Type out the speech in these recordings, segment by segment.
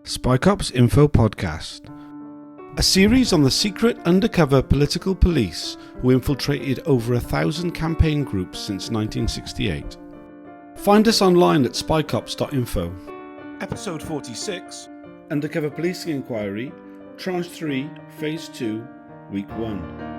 Spike Ops Info Podcast, a series on the secret undercover political police who infiltrated over 1,000 campaign groups since 1968. Find us online at spikeops.info. Episode 46, Undercover Policing Inquiry, Tranche 3, Phase 2, Week 1.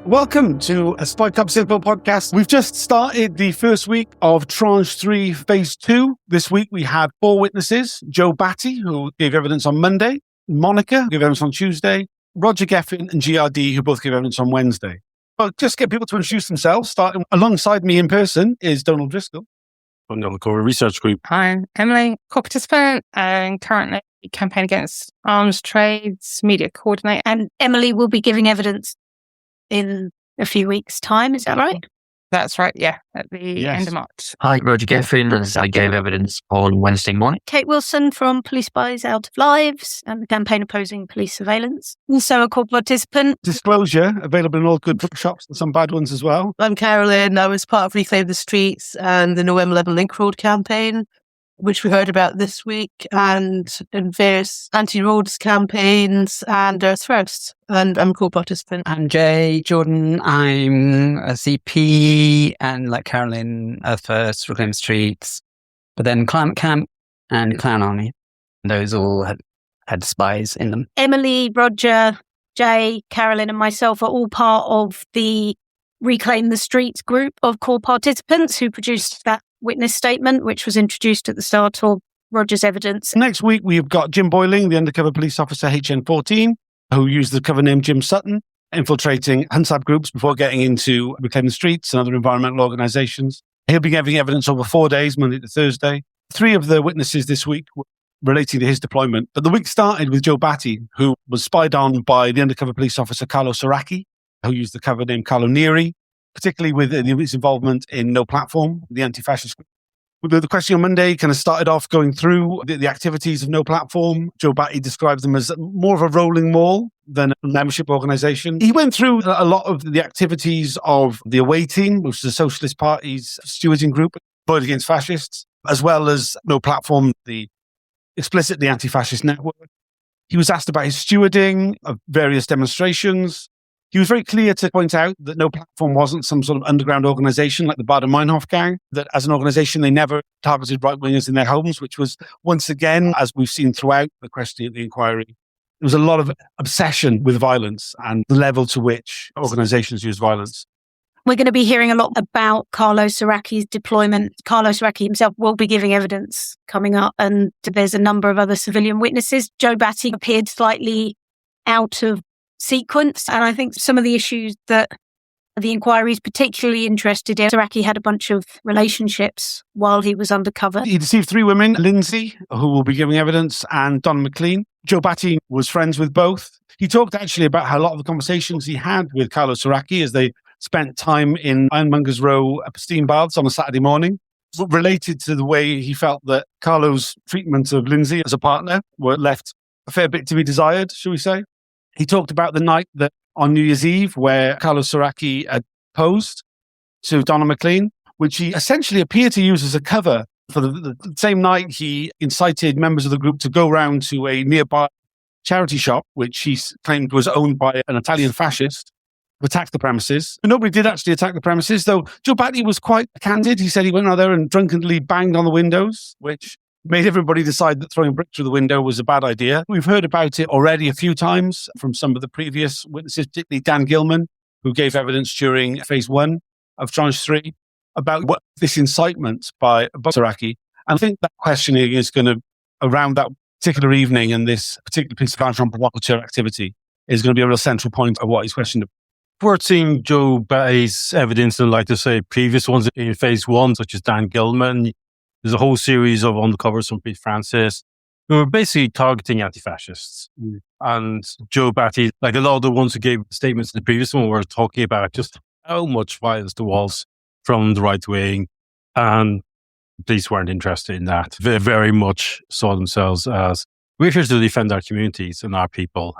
Welcome to a Spike Ops Info podcast. We've just started the first week of Tranche 3, Phase 2. This week we had 4 witnesses. Joe Batty, who gave evidence on Monday. Monica, who gave evidence on Tuesday. Roger Geffen and GRD, who both gave evidence on Wednesday. Well, just get people to introduce themselves. Starting alongside me in person is Donald Driscoll. From the Undercover Research Group. I'm Emily, co-participant and currently campaign against arms trades, media coordinator. And Emily will be giving evidence in a few weeks' time, is that right? That's right, yeah, at the end of March. Hi, Roger Geffen, as I gave evidence on Wednesday morning. Kate Wilson from Police Spies Out of Lives and the campaign opposing police surveillance. Also a co-participant. Disclosure, available in all good bookshops and some bad ones as well. I'm Carolyn. I was part of Reclaim the Streets and the November 11 Link Road campaign, which we heard about this week, and in various anti-roads campaigns and Earth Roast. And I'm a co-participant. I'm Jay Jordan. I'm a CP and like Carolyn, Earth First, Reclaim the Streets, but then Climate Camp and Clown Army. Those all had spies in them. Emily, Roger, Jay, Carolyn and myself are all part of the Reclaim the Streets group of core participants who produced that witness statement, which was introduced at the start of Roger's evidence. Next week, we've got Jim Boyling, the undercover police officer HN14, who used the cover name Jim Sutton, infiltrating Hunsab groups before getting into Reclaim the Streets and other environmental organisations. He'll be giving evidence over 4 days, Monday to Thursday. 3 of the witnesses this week were relating to his deployment. But the week started with Joe Batty, who was spied on by the undercover police officer Carlo Saracchi, who used the cover name Carlo Neri, particularly with his involvement in No Platform, the anti-fascist group. The question on Monday kind of started off going through the activities of No Platform. Joe Batty describes them as more of a rolling mall than a membership organisation. He went through a lot of the activities of the Away Team, which is the Socialist Party's stewarding group, Vote Against Fascists, as well as No Platform, the explicitly anti-fascist network. He was asked about his stewarding of various demonstrations. He was very clear to point out that No Platform wasn't some sort of underground organisation like the Bader-Meinhof gang, that as an organisation they never targeted right-wingers in their homes, which was, once again, as we've seen throughout the question of the inquiry, there was a lot of obsession with violence and the level to which organisations use violence. We're going to be hearing a lot about Carlo Saracchi's deployment. Carlo Saracchi himself will be giving evidence coming up, and there's a number of other civilian witnesses. Joe Batty appeared slightly out of sequence, and I think some of the issues that the inquiry is particularly interested in. Saracchi had a bunch of relationships while he was undercover. He deceived 3 women, Lindsay, who will be giving evidence, and Donna McLean. Joe Batty was friends with both. He talked actually about how a lot of the conversations he had with Carlo Saracchi as they spent time in Ironmonger's Row steam baths on a Saturday morning related to the way he felt that Carlo's treatment of Lindsay as a partner were left a fair bit to be desired, shall we say. He talked about the night that on New Year's Eve where Carlo Saracchi had posed to Donna McLean, which he essentially appeared to use as a cover for the same night he incited members of the group to go round to a nearby charity shop, which he claimed was owned by an Italian fascist, to attack the premises. Nobody did actually attack the premises, though Joe Batty was quite candid. He said he went out there and drunkenly banged on the windows, which made everybody decide that throwing a brick through the window was a bad idea. We've heard about it already a few times from some of the previous witnesses, particularly Dan Gilman, who gave evidence during Phase 1 of Tranche 3 about what this incitement by Saracchi. And I think that questioning is going to, around that particular evening and this particular piece of agent provocateur activity, is going to be a real central point of what he's questioned about. We're seeing Joe Batty's evidence, and like to say, previous ones in Phase 1, such as Dan Gilman. There's a whole series of undercovers from Pete Francis who were basically targeting anti-fascists. And Joe Batty, like a lot of the ones who gave statements in the previous one, were talking about just how much violence there was from the right wing. And police weren't interested in that. They very much saw themselves as, we're here to defend our communities and our people.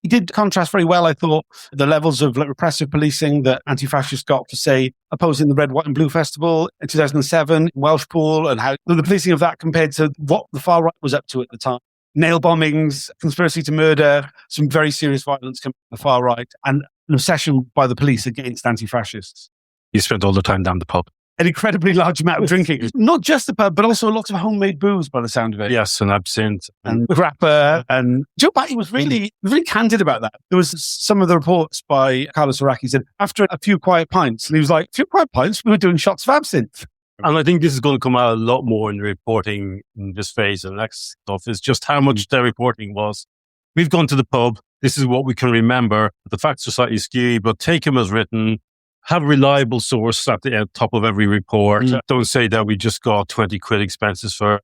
He did contrast very well, I thought, the levels of repressive policing that anti-fascists got for, say, opposing the Red, White and Blue Festival in 2007 in Welshpool, and how the policing of that compared to what the far right was up to at the time. Nail bombings, conspiracy to murder, some very serious violence coming from the far right, and an obsession by the police against anti-fascists. You spent all the time down the pub. An incredibly large amount of drinking. Not just the pub, but also lots of homemade booze by the sound of it. Yes, and absinthe. And grappa. And Joe Batty was really candid about that. There was some of the reports by Carlos Araki said, after a few quiet pints, and he was like, a few quiet pints, we were doing shots of absinthe. And I think this is going to come out a lot more in the reporting in this phase. And the next stuff is just how much their reporting was. We've gone to the pub. This is what we can remember. The facts are slightly skewy, but take them as written. Have a reliable source at the top of every report. Don't say that we just got 20 quid expenses for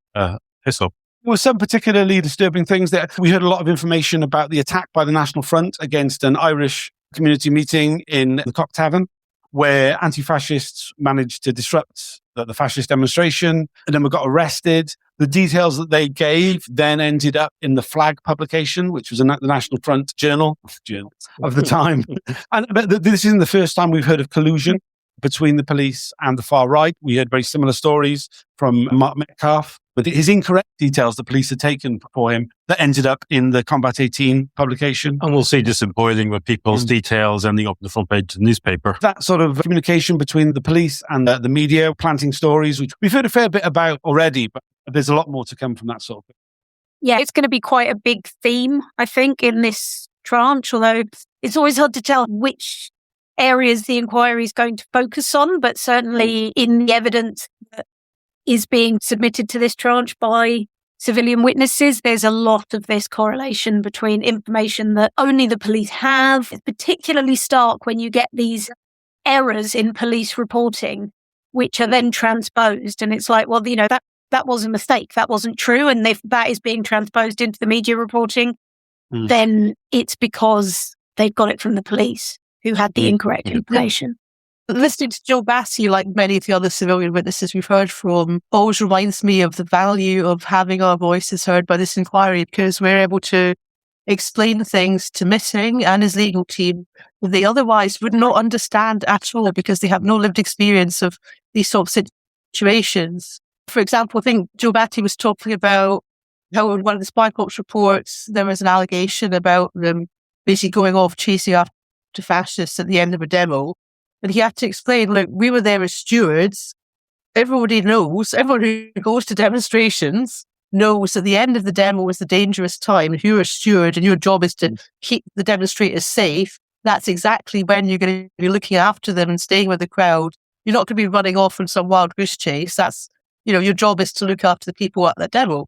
piss up. There were some particularly disturbing things that we heard a lot of information about the attack by the National Front against an Irish community meeting in the Cock Tavern, where anti-fascists managed to disrupt the fascist demonstration, and then we got arrested. The details that they gave then ended up in the Flag publication, which was the National Front journal of the time. But this isn't the first time we've heard of collusion between the police and the far right. We heard very similar stories from Mark Metcalf, but his incorrect details the police had taken for him that ended up in the Combat 18 publication. And we'll see this in boiling with people's details ending up in the front page of the newspaper. That sort of communication between the police and the media, planting stories, which we've heard a fair bit about already, but there's a lot more to come from that sort of thing. Yeah, it's going to be quite a big theme, I think, in this tranche, although it's always hard to tell which areas the inquiry is going to focus on, but certainly in the evidence that is being submitted to this tranche by civilian witnesses, there's a lot of this correlation between information that only the police have. It's particularly stark when you get these errors in police reporting, which are then transposed. And it's like, well, that was a mistake. That wasn't true. And if that is being transposed into the media reporting, then it's because they've got it from the police who had the incorrect information. Listening to Joe Batty, like many of the other civilian witnesses we've heard from, always reminds me of the value of having our voices heard by this inquiry, because we're able to explain things to Missing and his legal team that they otherwise would not understand at all, because they have no lived experience of these sort of situations. For example, I think Joe Batty was talking about how in one of the Spy Corps reports, there was an allegation about them basically going off chasing after fascists at the end of a demo. And he had to explain, look, we were there as stewards. Everybody knows, everyone who goes to demonstrations knows that the end of the demo is the dangerous time. If you're a steward and your job is to keep the demonstrators safe, that's exactly when you're going to be looking after them and staying with the crowd. You're not going to be running off on some wild goose chase. That's, your job is to look after the people at that demo.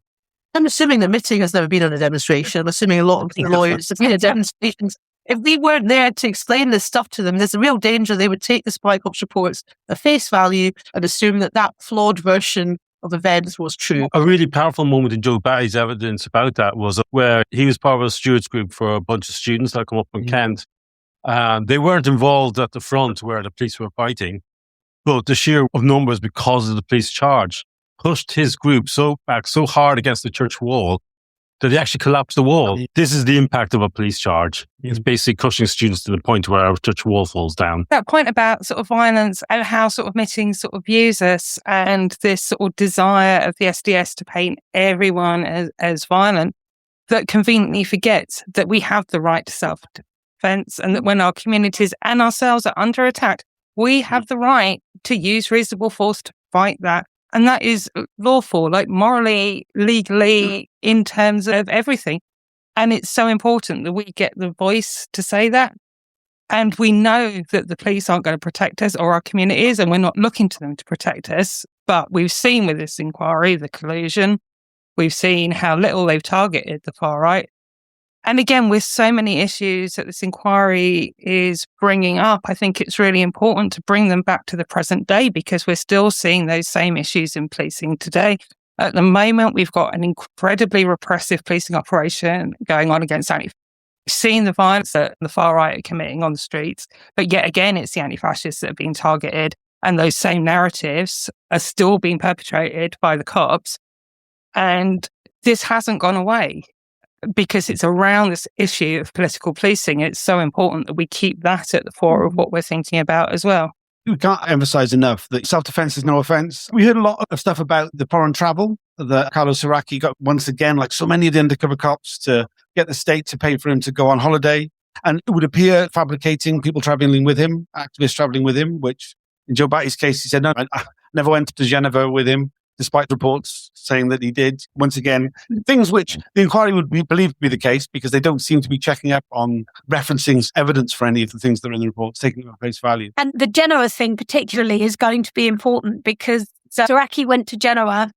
I'm assuming that Mitting has never been on a demonstration. I'm assuming a lot of the lawyers have been at demonstrations. If we weren't there to explain this stuff to them, there's a real danger they would take the Spy Corps reports at face value and assume that flawed version of events was true. A really powerful moment in Joe Batty's evidence about that was where he was part of a stewards group for a bunch of students that come up from Kent. They weren't involved at the front where the police were fighting, but the sheer of numbers because of the police charge pushed his group so hard against the church wall that he actually collapsed the wall. This is the impact of a police charge. It's basically crushing students to the point where our church wall falls down. That point about sort of violence and how sort of Mitting sort of views us, and this sort of desire of the SDS to paint everyone as violent, that conveniently forgets that we have the right to self-defense, and that when our communities and ourselves are under attack, we have the right to use reasonable force to fight that. And that is lawful, like morally, legally, in terms of everything. And it's so important that we get the voice to say that. And we know that the police aren't going to protect us or our communities, and we're not looking to them to protect us. But we've seen with this inquiry, the collusion. We've seen how little they've targeted the far right. And again, with so many issues that this inquiry is bringing up, I think it's really important to bring them back to the present day, because we're still seeing those same issues in policing today. At the moment, we've got an incredibly repressive policing operation going on against anti-fascists. We've seen the violence that the far right are committing on the streets, but yet again, it's the anti-fascists that are being targeted, and those same narratives are still being perpetrated by the cops. And this hasn't gone away. because it's around this issue of political policing, it's so important that we keep that at the fore of what we're thinking about as well. We can't emphasize enough that self-defense is no offense. We heard a lot of stuff about the foreign travel that Carlos Saraki got, once again, like so many of the undercover cops, to get the state to pay for him to go on holiday. And it would appear fabricating people traveling with him, activists traveling with him, which in Joe Batty's case, he said, no, I never went to Geneva with him, despite reports saying that he did. Once again, things which the inquiry would be believed to be the case, because they don't seem to be checking up on referencing evidence for any of the things that are in the reports, taking them at face value. And the Genoa thing particularly is going to be important, because Saraki went to Genoa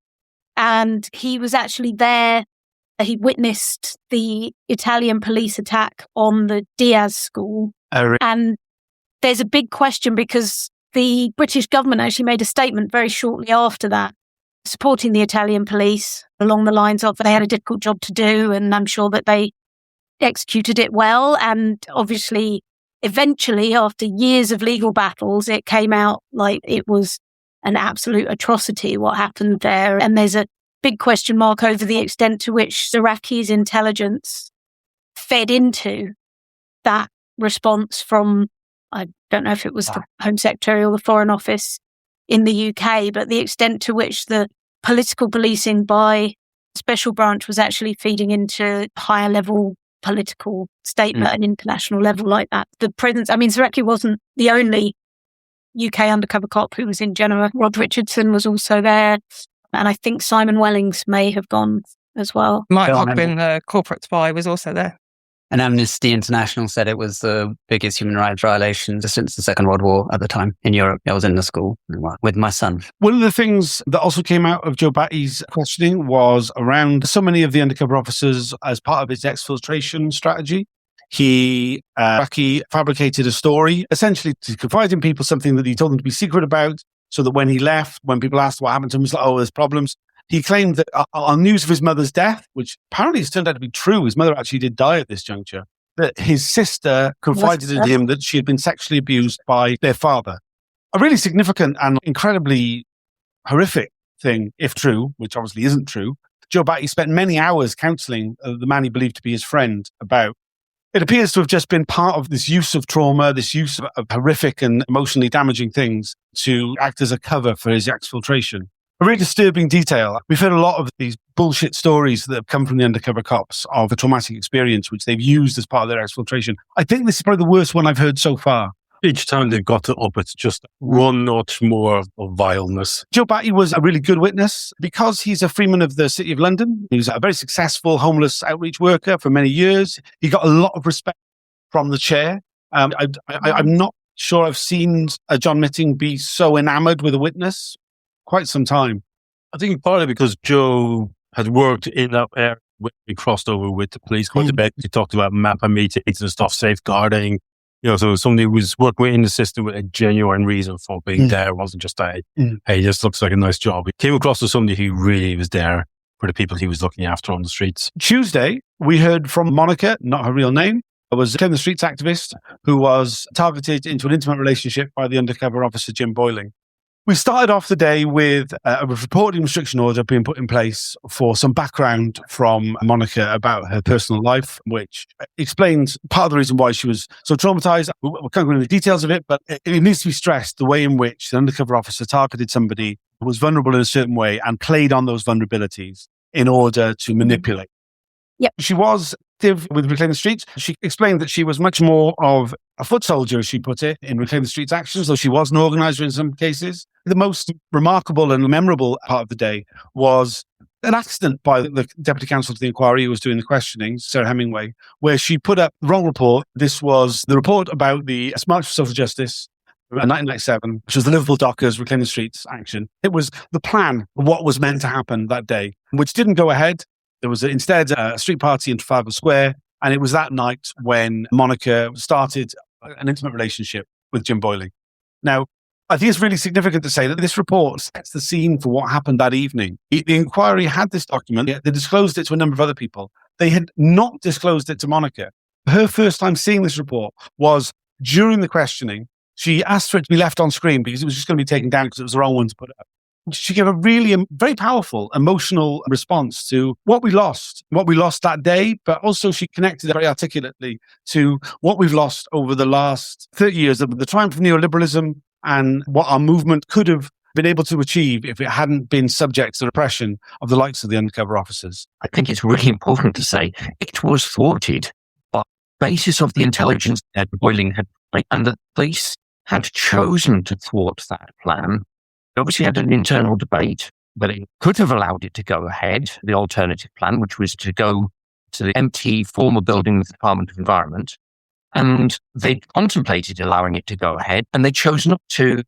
and he was actually there. He witnessed the Italian police attack on the Diaz school. And there's a big question, because the British government actually made a statement very shortly after that, supporting the Italian police along the lines of they had a difficult job to do, and I'm sure that they executed it well. And obviously, eventually, after years of legal battles, it came out like it was an absolute atrocity what happened there. And there's a big question mark over the extent to which Saraki's intelligence fed into that response from, I don't know if it was the Home Secretary or the Foreign Office in the UK, but the extent to which the political policing by Special Branch was actually feeding into higher level political statement at an international level like that. The presence, I mean, Saraki wasn't the only UK undercover cop who was in Genoa. Rod Richardson was also there. And I think Simon Wellings may have gone as well. Mike Hogbin, the corporate spy, was also there. And Amnesty International said it was the biggest human rights violation since the Second World War at the time in Europe. I was in the school with my son. One of the things that also came out of Joe Batty's questioning was around so many of the undercover officers as part of his exfiltration strategy. Saraki fabricated a story, essentially to confide in people something that he told them to be secret about, so that when he left, when people asked what happened to him, he was like, oh, there's problems. He claimed that on news of his mother's death, which apparently has turned out to be true, his mother actually did die at this juncture, that his sister confided in him that she had been sexually abused by their father. A really significant and incredibly horrific thing, if true, which obviously isn't true. Joe Batty spent many hours counselling the man he believed to be his friend about. It appears to have just been part of this use of trauma, this use of horrific and emotionally damaging things to act as a cover for his exfiltration. A really disturbing detail. We've heard a lot of these bullshit stories that have come from the undercover cops of a traumatic experience, which they've used as part of their exfiltration. I think this is probably the worst one I've heard so far. Each time they've got it up, it's just one notch more of vileness. Joe Batty was a really good witness because he's a freeman of the City of London. He was a very successful homeless outreach worker for many years. He got a lot of respect from the chair. I'm not sure I've seen a John Mitting be so enamoured with a witness quite some time. I think partly because Joe had worked in that area. We crossed over with the police quite a bit. He talked about MAPA meetings and stuff, safeguarding. So somebody was working in the system with a genuine reason for being there. It wasn't just a, hey, this looks like a nice job. He came across as somebody who really was there for the people he was looking after on the streets. Tuesday, we heard from Monica, not her real name. It was a Claim the Streets activist who was targeted into an intimate relationship by the undercover officer, Jim Boyling. We started off the day with a reporting restriction order being put in place for some background from Monica about her personal life, which explains part of the reason why she was so traumatized. We can't go into the details of it, but it needs to be stressed the way in which the undercover officer targeted somebody who was vulnerable in a certain way and played on those vulnerabilities in order to manipulate. Yep. She was active with Reclaim the Streets. She explained that she was much more of a foot soldier, as she put it, in Reclaim the Streets actions, though she was an organizer in some cases. The most remarkable and memorable part of the day was an accident by the Deputy Counsel to the Inquiry who was doing the questioning, Sarah Hemingway, where she put up the wrong report. This was the report about the March for Social Justice in 1997, which was the Liverpool Dockers Reclaim the Streets action. It was the plan of what was meant to happen that day, which didn't go ahead. There was instead a street party in Trafalgar Square, and it was that night when Monica started an intimate relationship with Jim Boyling. Now, I think it's really significant to say that this report sets the scene for what happened that evening. The inquiry had this document. They disclosed it to a number of other people. They had not disclosed it to Monica. Her first time seeing this report was during the questioning. She asked for it to be left on screen because it was just going to be taken down because it was the wrong one to put up. she gave a really very powerful emotional response to what we lost that day, but also she connected very articulately to what we've lost over the last 30 years of the triumph of neoliberalism and what our movement could have been able to achieve if it hadn't been subject to the repression of the likes of the undercover officers. I think it's really important to say it was thwarted by the basis of the intelligence that Boiling had, and the police had chosen to thwart that plan. They obviously had an internal debate, but it could have allowed it to go ahead, the alternative plan, which was to go to the empty former building of the Department of Environment. And they contemplated allowing it to go ahead, and they chose not to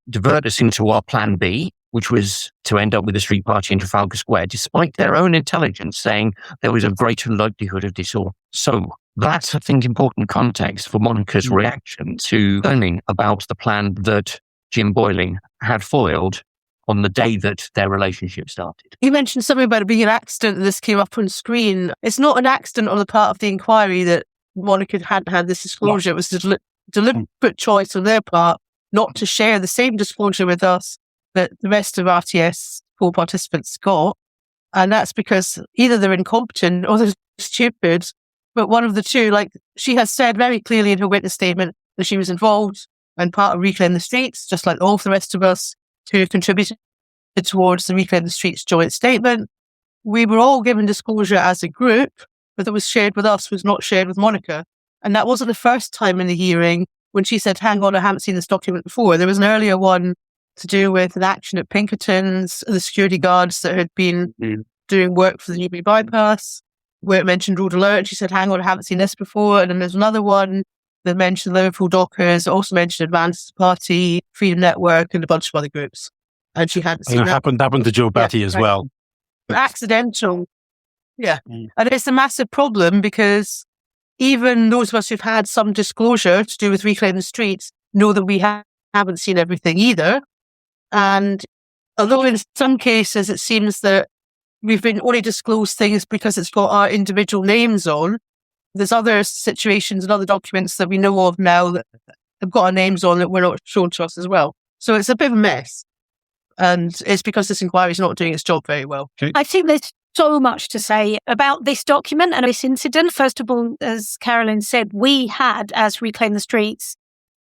divert us into our plan B, which was to end up with a street party in Trafalgar Square, despite their own intelligence saying there was a greater likelihood of disorder. So that's, I think, important context for Monica's reaction to learning about the plan that Jim Boiling had foiled on the day that their relationship started. You mentioned something about it being an accident that this came up on screen. It's not an accident on the part of the inquiry that Monica hadn't had this disclosure. It was a deliberate choice on their part not to share the same disclosure with us that the rest of RTS pool participants got. And that's because either they're incompetent or they're stupid. But one of the two, she has said very clearly in her witness statement that she was involved and part of Reclaim the Streets, just like all of the rest of us who contributed towards the Reclaim the Streets joint statement. We were all given disclosure as a group, but that was shared with us was not shared with Monica. And that wasn't the first time in the hearing when she said, hang on, I haven't seen this document before. There was an earlier one to do with an action at Pinkerton's, the security guards that had been doing work for the Newbury bypass, where it mentioned Road Alert. And she said, hang on, I haven't seen this before. And then there's another one that mentioned Liverpool Dockers, also mentioned Advanced Party, Freedom Network, and a bunch of other groups. And she hadn't seen And it that. happened to Joe Batty as well. Accidental. Yeah. And it's a massive problem because even those of us who've had some disclosure to do with Reclaim the Streets know that we haven't seen everything either. And although in some cases it seems that we've been only disclosed things because it's got our individual names on, there's other situations and other documents that we know of now that have got our names on that were not shown to us as well. So it's a bit of a mess. And it's because this inquiry is not doing its job very well. Okay. I think there's so much to say about this document and this incident. First of all, as Carolyn said, we had, as Reclaim the Streets,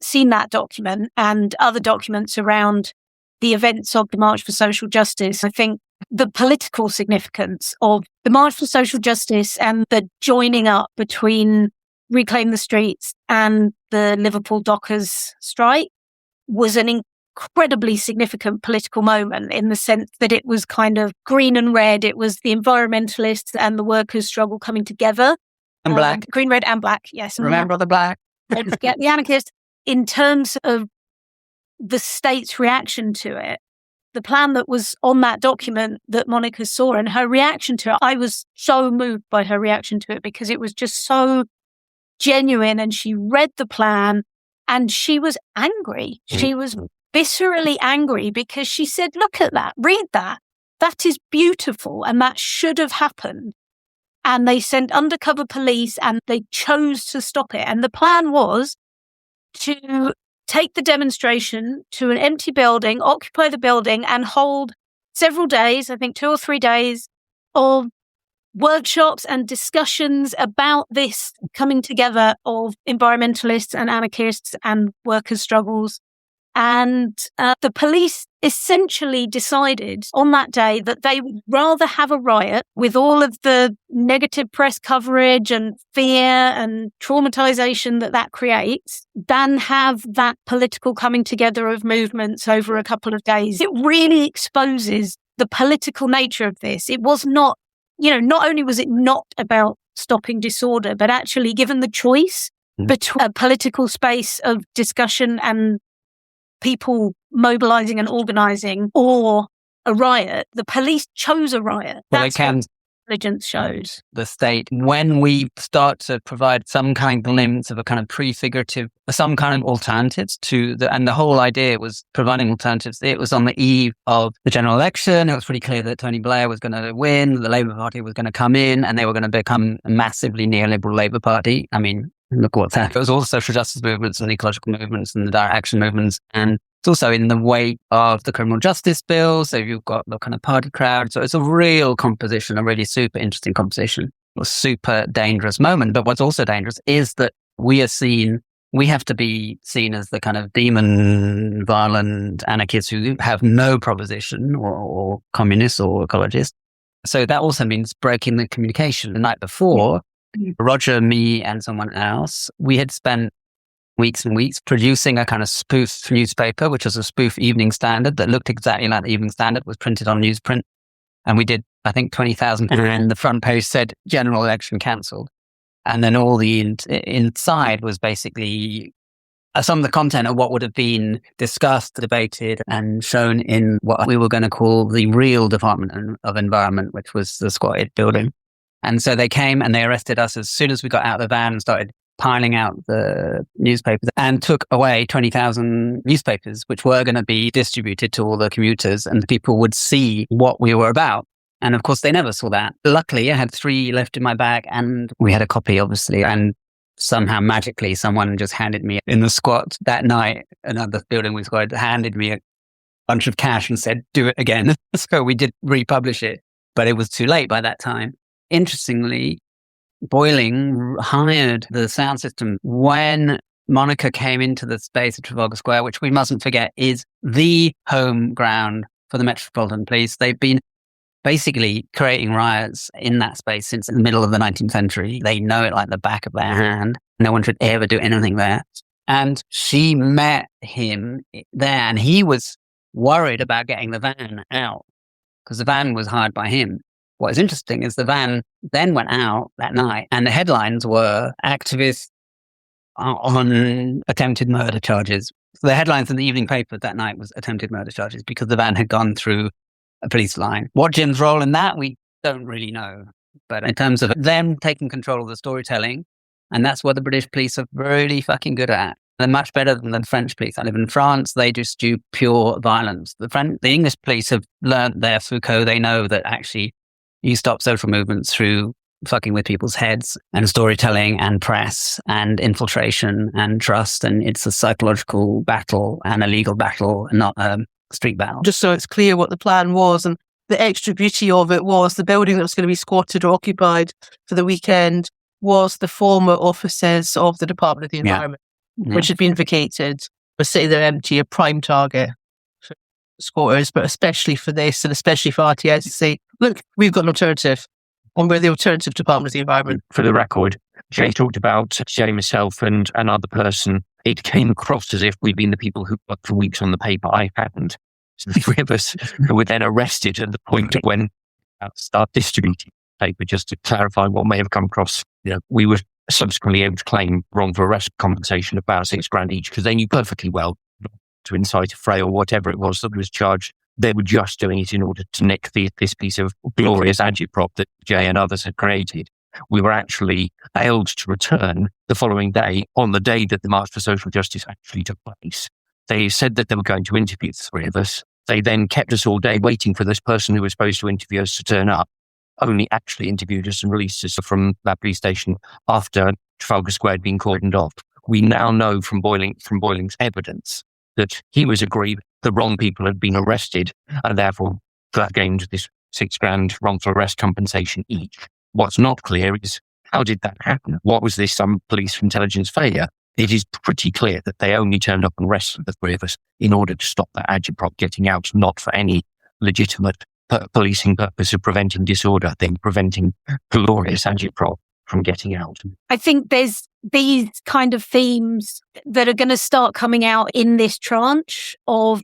seen that document and other documents around the events of the March for Social Justice. I think the political significance of the March for Social Justice and the joining up between Reclaim the Streets and the Liverpool Dockers strike was an incredibly significant political moment in the sense that it was kind of green and red. It was the environmentalists and the workers' struggle coming together. And black. Green, red and black, yes. Remember the black. Don't forget the anarchists. In terms of the state's reaction to it, the plan that was on that document that Monica saw and her reaction to it, I was so moved by her reaction to it because it was just so genuine, and she read the plan and she was angry. She was viscerally angry because she said, look at that, read that. That is beautiful and that should have happened. And they sent undercover police and they chose to stop it. And the plan was to take the demonstration to an empty building, occupy the building, and hold several days, I think 2 or 3 days, of workshops and discussions about this coming together of environmentalists and anarchists and workers' struggles. And the police essentially decided on that day that they would rather have a riot with all of the negative press coverage and fear and traumatization that creates than have that political coming together of movements over a couple of days. It really exposes the political nature of this. It was not, not only was it not about stopping disorder, but actually given the choice between a political space of discussion and people mobilizing and organizing or a riot, the police chose a riot. Well, That's what intelligence showed. The state, when we start to provide some kind of glimpse of a kind of prefigurative, some kind of alternatives and the whole idea was providing alternatives. It was on the eve of the general election. It was pretty clear that Tony Blair was going to win, the Labour Party was going to come in, and they were going to become a massively neoliberal Labour Party. I mean, look what's happened. It was all the social justice movements and the ecological movements and the direct action movements. And It's also in the wake of the criminal justice bill. So you've got the kind of party crowd. So it's a real composition, a really super interesting composition, a super dangerous moment. But what's also dangerous is that we have to be seen as the kind of demon, violent anarchists who have no proposition or communists or ecologists. So that also means breaking the communication. The night before, Roger, me, and someone else, we had spent weeks and weeks producing a kind of spoof newspaper, which was a spoof Evening Standard that looked exactly like the Evening Standard, was printed on newsprint. And we did, I think, 20,000. And the front page said, general election cancelled. And then all the inside was basically some of the content of what would have been discussed, debated, and shown in what we were going to call the real Department of Environment, which was the squatted building. And so they came and they arrested us as soon as we got out of the van and started piling out the newspapers and took away 20,000 newspapers, which were going to be distributed to all the commuters and people would see what we were about. And of course, they never saw that. Luckily, I had 3 left in my bag and we had a copy, obviously. And somehow magically, someone just handed me in the squat that night, another building we squatted, handed me a bunch of cash and said, do it again. So we did republish it, but it was too late by that time. Interestingly, Boiling hired the sound system when Monica came into the space of Trafalgar Square, which we mustn't forget is the home ground for the Metropolitan Police. They've been basically creating riots in that space since the middle of the 19th century. They know it like the back of their hand. No one should ever do anything there. And she met him there and he was worried about getting the van out because the van was hired by him. What is interesting is the van then went out that night and the headlines were activists on attempted murder charges. So the headlines in the evening paper that night was attempted murder charges because the van had gone through a police line. What Jim's role in that, we don't really know. But in terms of them taking control of the storytelling, and that's what the British police are really fucking good at. They're much better than the French police. I live in France. They just do pure violence. The English police have learned their Foucault. They know that actually you stop social movements through fucking with people's heads and storytelling and press and infiltration and trust. And it's a psychological battle and a legal battle and not a street battle. Just so it's clear what the plan was. And the extra beauty of it was the building that was going to be squatted or occupied for the weekend was the former offices of the Department of the Environment, which had been vacated, was sitting there empty, a prime target for squatters, but especially for this and especially for RTS to say, look, we've got an alternative. And we're the alternative Department of the Environment. For the record, Jay talked about Jay, myself, and another person. It came across as if we'd been the people who got for weeks on the paper. I hadn't. So the 3 of us were then arrested at the point when I start distributing the paper, just to clarify what may have come across. We were subsequently able to claim wrongful arrest compensation of about $6,000 each because they knew perfectly well to incite a fray or whatever it was that was charged. They were just doing it in order to nick this piece of glorious agitprop that Jay and others had created. We were actually failed to return the following day on the day that the March for Social Justice actually took place. They said that they were going to interview the 3 of us. They then kept us all day waiting for this person who was supposed to interview us to turn up, only actually interviewed us and released us from that police station after Trafalgar Square had been cordoned off. We now know from Boiling's evidence that he was aggrieved the wrong people had been arrested and therefore that gained this $6,000 wrongful arrest compensation each. What's not clear is how did that happen? What was this some police intelligence failure? It is pretty clear that they only turned up and arrested the 3 of us in order to stop that agitprop getting out, not for any legitimate policing purpose of preventing disorder, preventing glorious agitprop from getting out. I think there's these kind of themes that are going to start coming out in this tranche of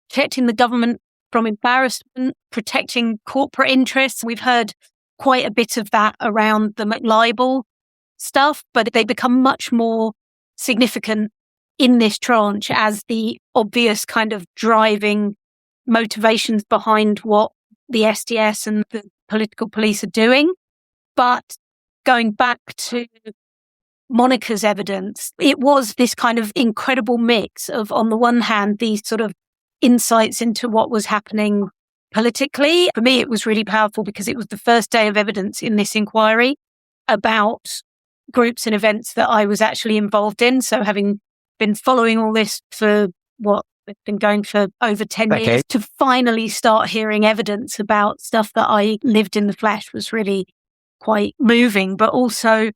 protecting the government from embarrassment, protecting corporate interests. We've heard quite a bit of that around the McLibel stuff, but they become much more significant in this tranche as the obvious kind of driving motivations behind what the SDS and the political police are doing. But going back to Monica's evidence, it was this kind of incredible mix of, on the one hand, these sort of insights into what was happening politically. For me, it was really powerful because it was the first day of evidence in this inquiry about groups and events that I was actually involved in. So having been following all this for it's been going for over 10 Okay. years, to finally start hearing evidence about stuff that I lived in the flesh was really quite moving. But also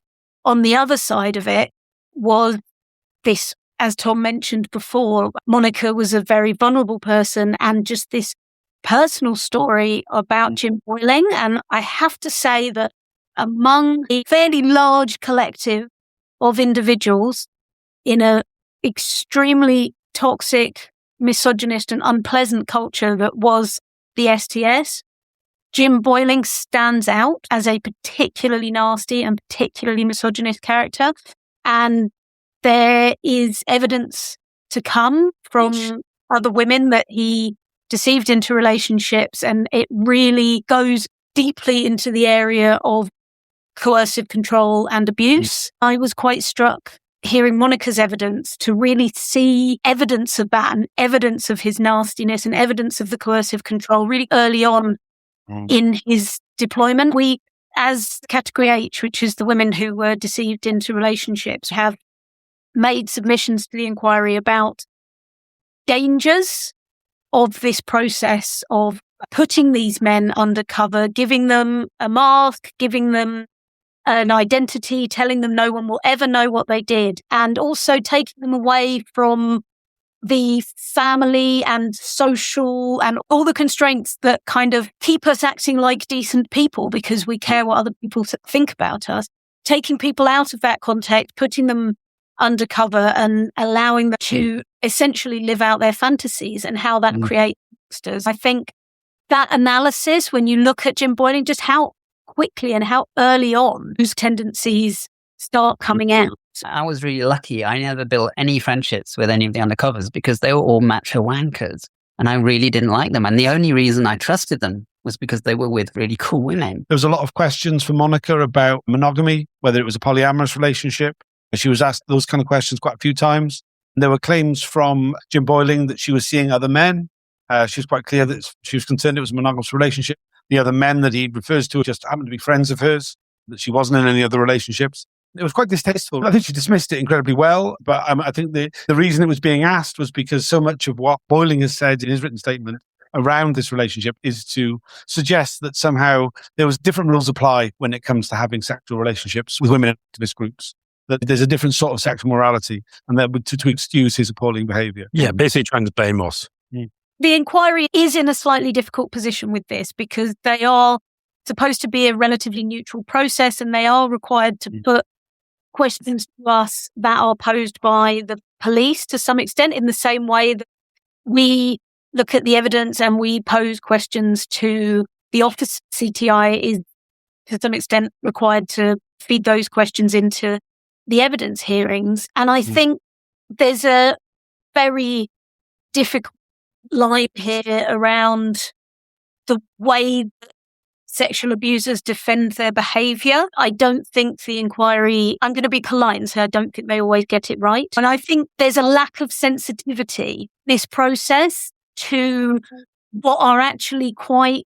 on the other side of it was this, as Tom mentioned before, Monica was a very vulnerable person, and just this personal story about Jim Boyling. And I have to say that among a fairly large collective of individuals in a extremely toxic, misogynist and unpleasant culture that was the STS, Jim Boyling stands out as a particularly nasty and particularly misogynist character. And there is evidence to come from other women that he deceived into relationships, and it really goes deeply into the area of coercive control and abuse. I was quite struck hearing Monica's evidence to really see evidence of that and evidence of his nastiness and evidence of the coercive control really early on in his deployment. We, as Category H, which is the women who were deceived into relationships, have made submissions to the inquiry about dangers of this process of putting these men undercover, giving them a mask, giving them an identity, telling them no one will ever know what they did, and also taking them away from the family and social and all the constraints that kind of keep us acting like decent people because we care what other people think about us. Taking people out of that context, putting them undercover and allowing them to essentially live out their fantasies, and how that creates monsters. I think that analysis, when you look at Jim Boyling, just how quickly and how early on those tendencies start coming out. I was really lucky. I never built any friendships with any of the undercovers because they were all macho wankers and I really didn't like them. And the only reason I trusted them was because they were with really cool women. There was a lot of questions for Monica about monogamy, whether it was a polyamorous relationship. She was asked those kind of questions quite a few times. And there were claims from Jim Boyling that she was seeing other men. She was quite clear that she was concerned it was a monogamous relationship. The other men that he refers to just happened to be friends of hers, that she wasn't in any other relationships. It was quite distasteful. I think she dismissed it incredibly well, but I think the reason it was being asked was because so much of what Boyling has said in his written statement around this relationship is to suggest that somehow there was different rules apply when it comes to having sexual relationships with women in activist groups, that there's a different sort of sexual morality, and that to excuse his appalling behaviour. Yeah, basically trying to blame us. The inquiry is in a slightly difficult position with this because they are supposed to be a relatively neutral process, and they are required to put questions to us that are posed by the police to some extent, in the same way that we look at the evidence and we pose questions to the office. CTI is to some extent required to feed those questions into the evidence hearings. And I think there's a very difficult line here around the way that sexual abusers defend their behaviour. I don't think the inquiry, I'm going to be polite and say I don't think they always get it right. And I think there's a lack of sensitivity, this process, to what are actually quite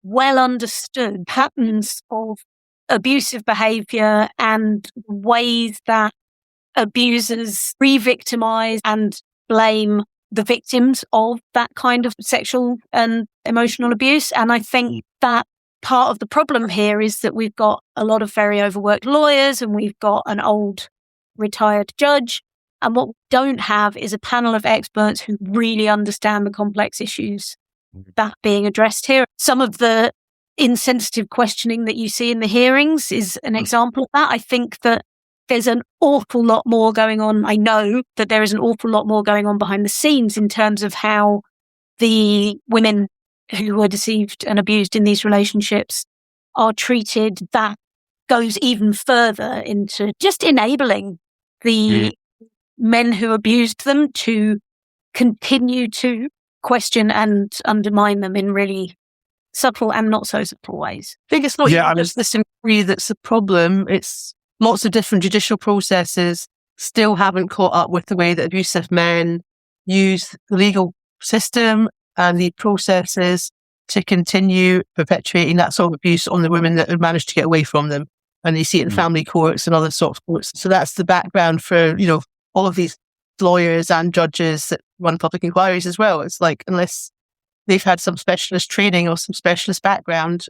well understood patterns of abusive behaviour and ways that abusers re-victimise and blame the victims of that kind of sexual and emotional abuse. And I think that part of the problem here is that we've got a lot of very overworked lawyers and we've got an old retired judge. And what we don't have is a panel of experts who really understand the complex issues that are being addressed here. Some of the insensitive questioning that you see in the hearings is an example of that. I think that there's an awful lot more going on. I know that there is an awful lot more going on behind the scenes in terms of how the women who were deceived and abused in these relationships are treated. That goes even further into just enabling the men who abused them to continue to question and undermine them in really subtle and not so subtle ways. I think it's not just this inquiry that's a problem. It's lots of different judicial processes still haven't caught up with the way that abusive men use the legal system and the processes to continue perpetuating that sort of abuse on the women that have managed to get away from them. And you see it in family courts and other sorts of courts. So that's the background for, all of these lawyers and judges that run public inquiries as well. It's like, unless they've had some specialist training or some specialist background,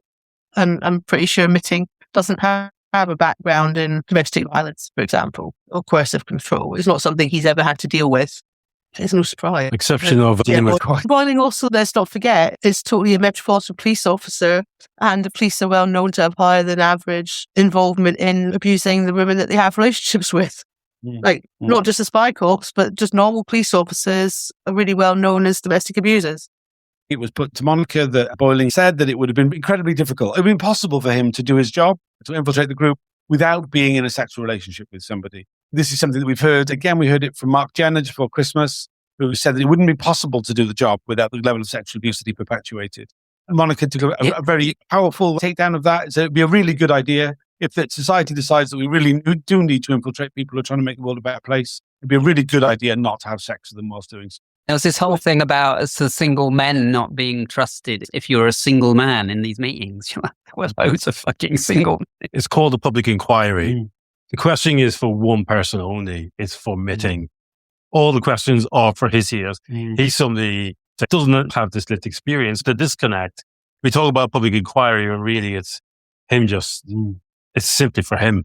and I'm pretty sure Mitting doesn't have a background in domestic violence, for example, or coercive control. It's not something he's ever had to deal with. It's no surprise. Exception of dealing with Boiling also, let's not forget, is totally a Metropolitan Police officer, and the police are well known to have higher than average involvement in abusing the women that they have relationships with. Not just the spy corps, but just normal police officers are really well known as domestic abusers. It was put to Monica that Boiling said that it would have been incredibly difficult. It would be impossible for him to do his job, to infiltrate the group, without being in a sexual relationship with somebody. This is something that we've heard. Again, we heard it from Mark Jenner just before Christmas, who said that it wouldn't be possible to do the job without the level of sexual abuse that he perpetuated. And Monica took a very powerful takedown of that. So it'd be a really good idea if the society decides that we really do need to infiltrate people who are trying to make the world a better place. It'd be a really good idea not to have sex with them whilst doing so. There was this whole thing about the single men not being trusted. If you're a single man in these meetings, you're like, well, loads of fucking single. It's called a public inquiry. The question is for one person only. It's for Mitting. All the questions are for his ears. He's somebody that doesn't have this lived experience. The disconnect, we talk about public inquiry, and really it's him just, it's simply for him.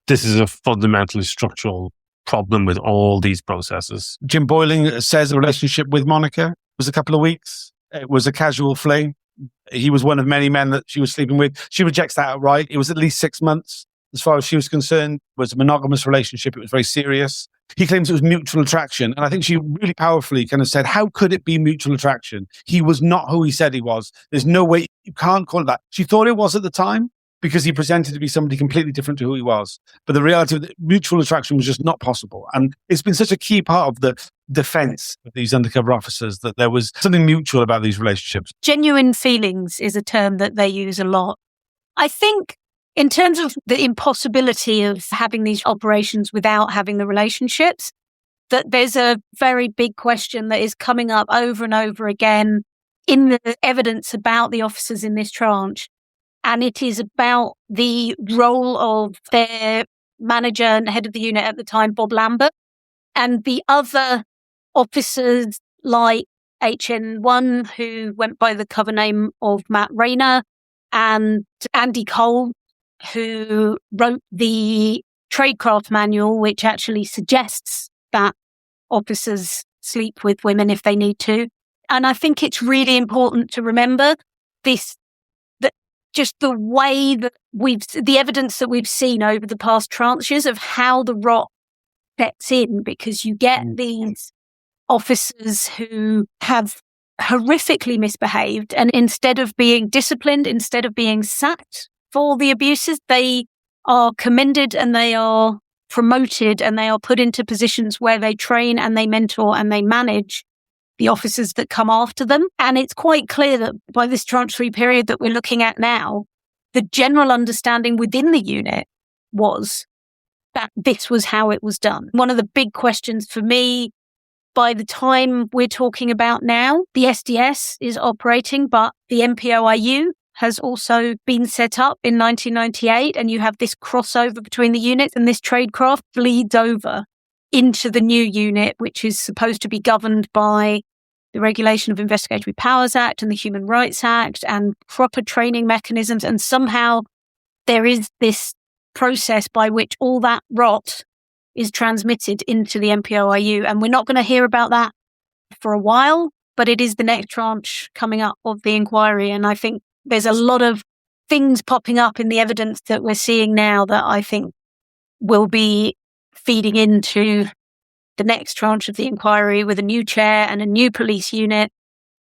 This is a fundamentally structural problem with all these processes. Jim Boiling says the relationship with Monica was a couple of weeks. It was a casual fling. He was one of many men that she was sleeping with. She rejects that outright. It was at least 6 months. As far as she was concerned, it was a monogamous relationship. It was very serious. He claims it was mutual attraction. And I think she really powerfully kind of said, how could it be mutual attraction? He was not who he said he was. There's no way, you can't call it that. She thought it was at the time because he presented to be somebody completely different to who he was. But the reality of the mutual attraction was just not possible. And it's been such a key part of the defense of these undercover officers that there was something mutual about these relationships. Genuine feelings is a term that they use a lot. I think in terms of the impossibility of having these operations without having the relationships, that there's a very big question that is coming up over and over again in the evidence about the officers in this tranche. And it is about the role of their manager and head of the unit at the time, Bob Lambert, and the other officers like HN1, who went by the cover name of Matt Rayner, and Andy Cole, who wrote the tradecraft manual, which actually suggests that officers sleep with women if they need to. And I think it's really important to remember this, that just the way that the evidence that we've seen over the past tranches of how the rot sets in, because you get these officers who have horrifically misbehaved, and instead of being disciplined, instead of being sacked for the abuses, they are commended and they are promoted and they are put into positions where they train and they mentor and they manage the officers that come after them. And it's quite clear that by this tranche 3 period that we're looking at now, the general understanding within the unit was that this was how it was done. One of the big questions for me, by the time we're talking about now, the SDS is operating, but the MPOIU has also been set up in 1998, and you have this crossover between the units, and this tradecraft bleeds over into the new unit, which is supposed to be governed by the Regulation of Investigatory Powers Act and the Human Rights Act and proper training mechanisms. And somehow there is this process by which all that rot is transmitted into the MPOIU. And we're not going to hear about that for a while, but it is the next tranche coming up of the inquiry. And I think there's a lot of things popping up in the evidence that we're seeing now that I think will be feeding into the next tranche of the inquiry with a new chair and a new police unit,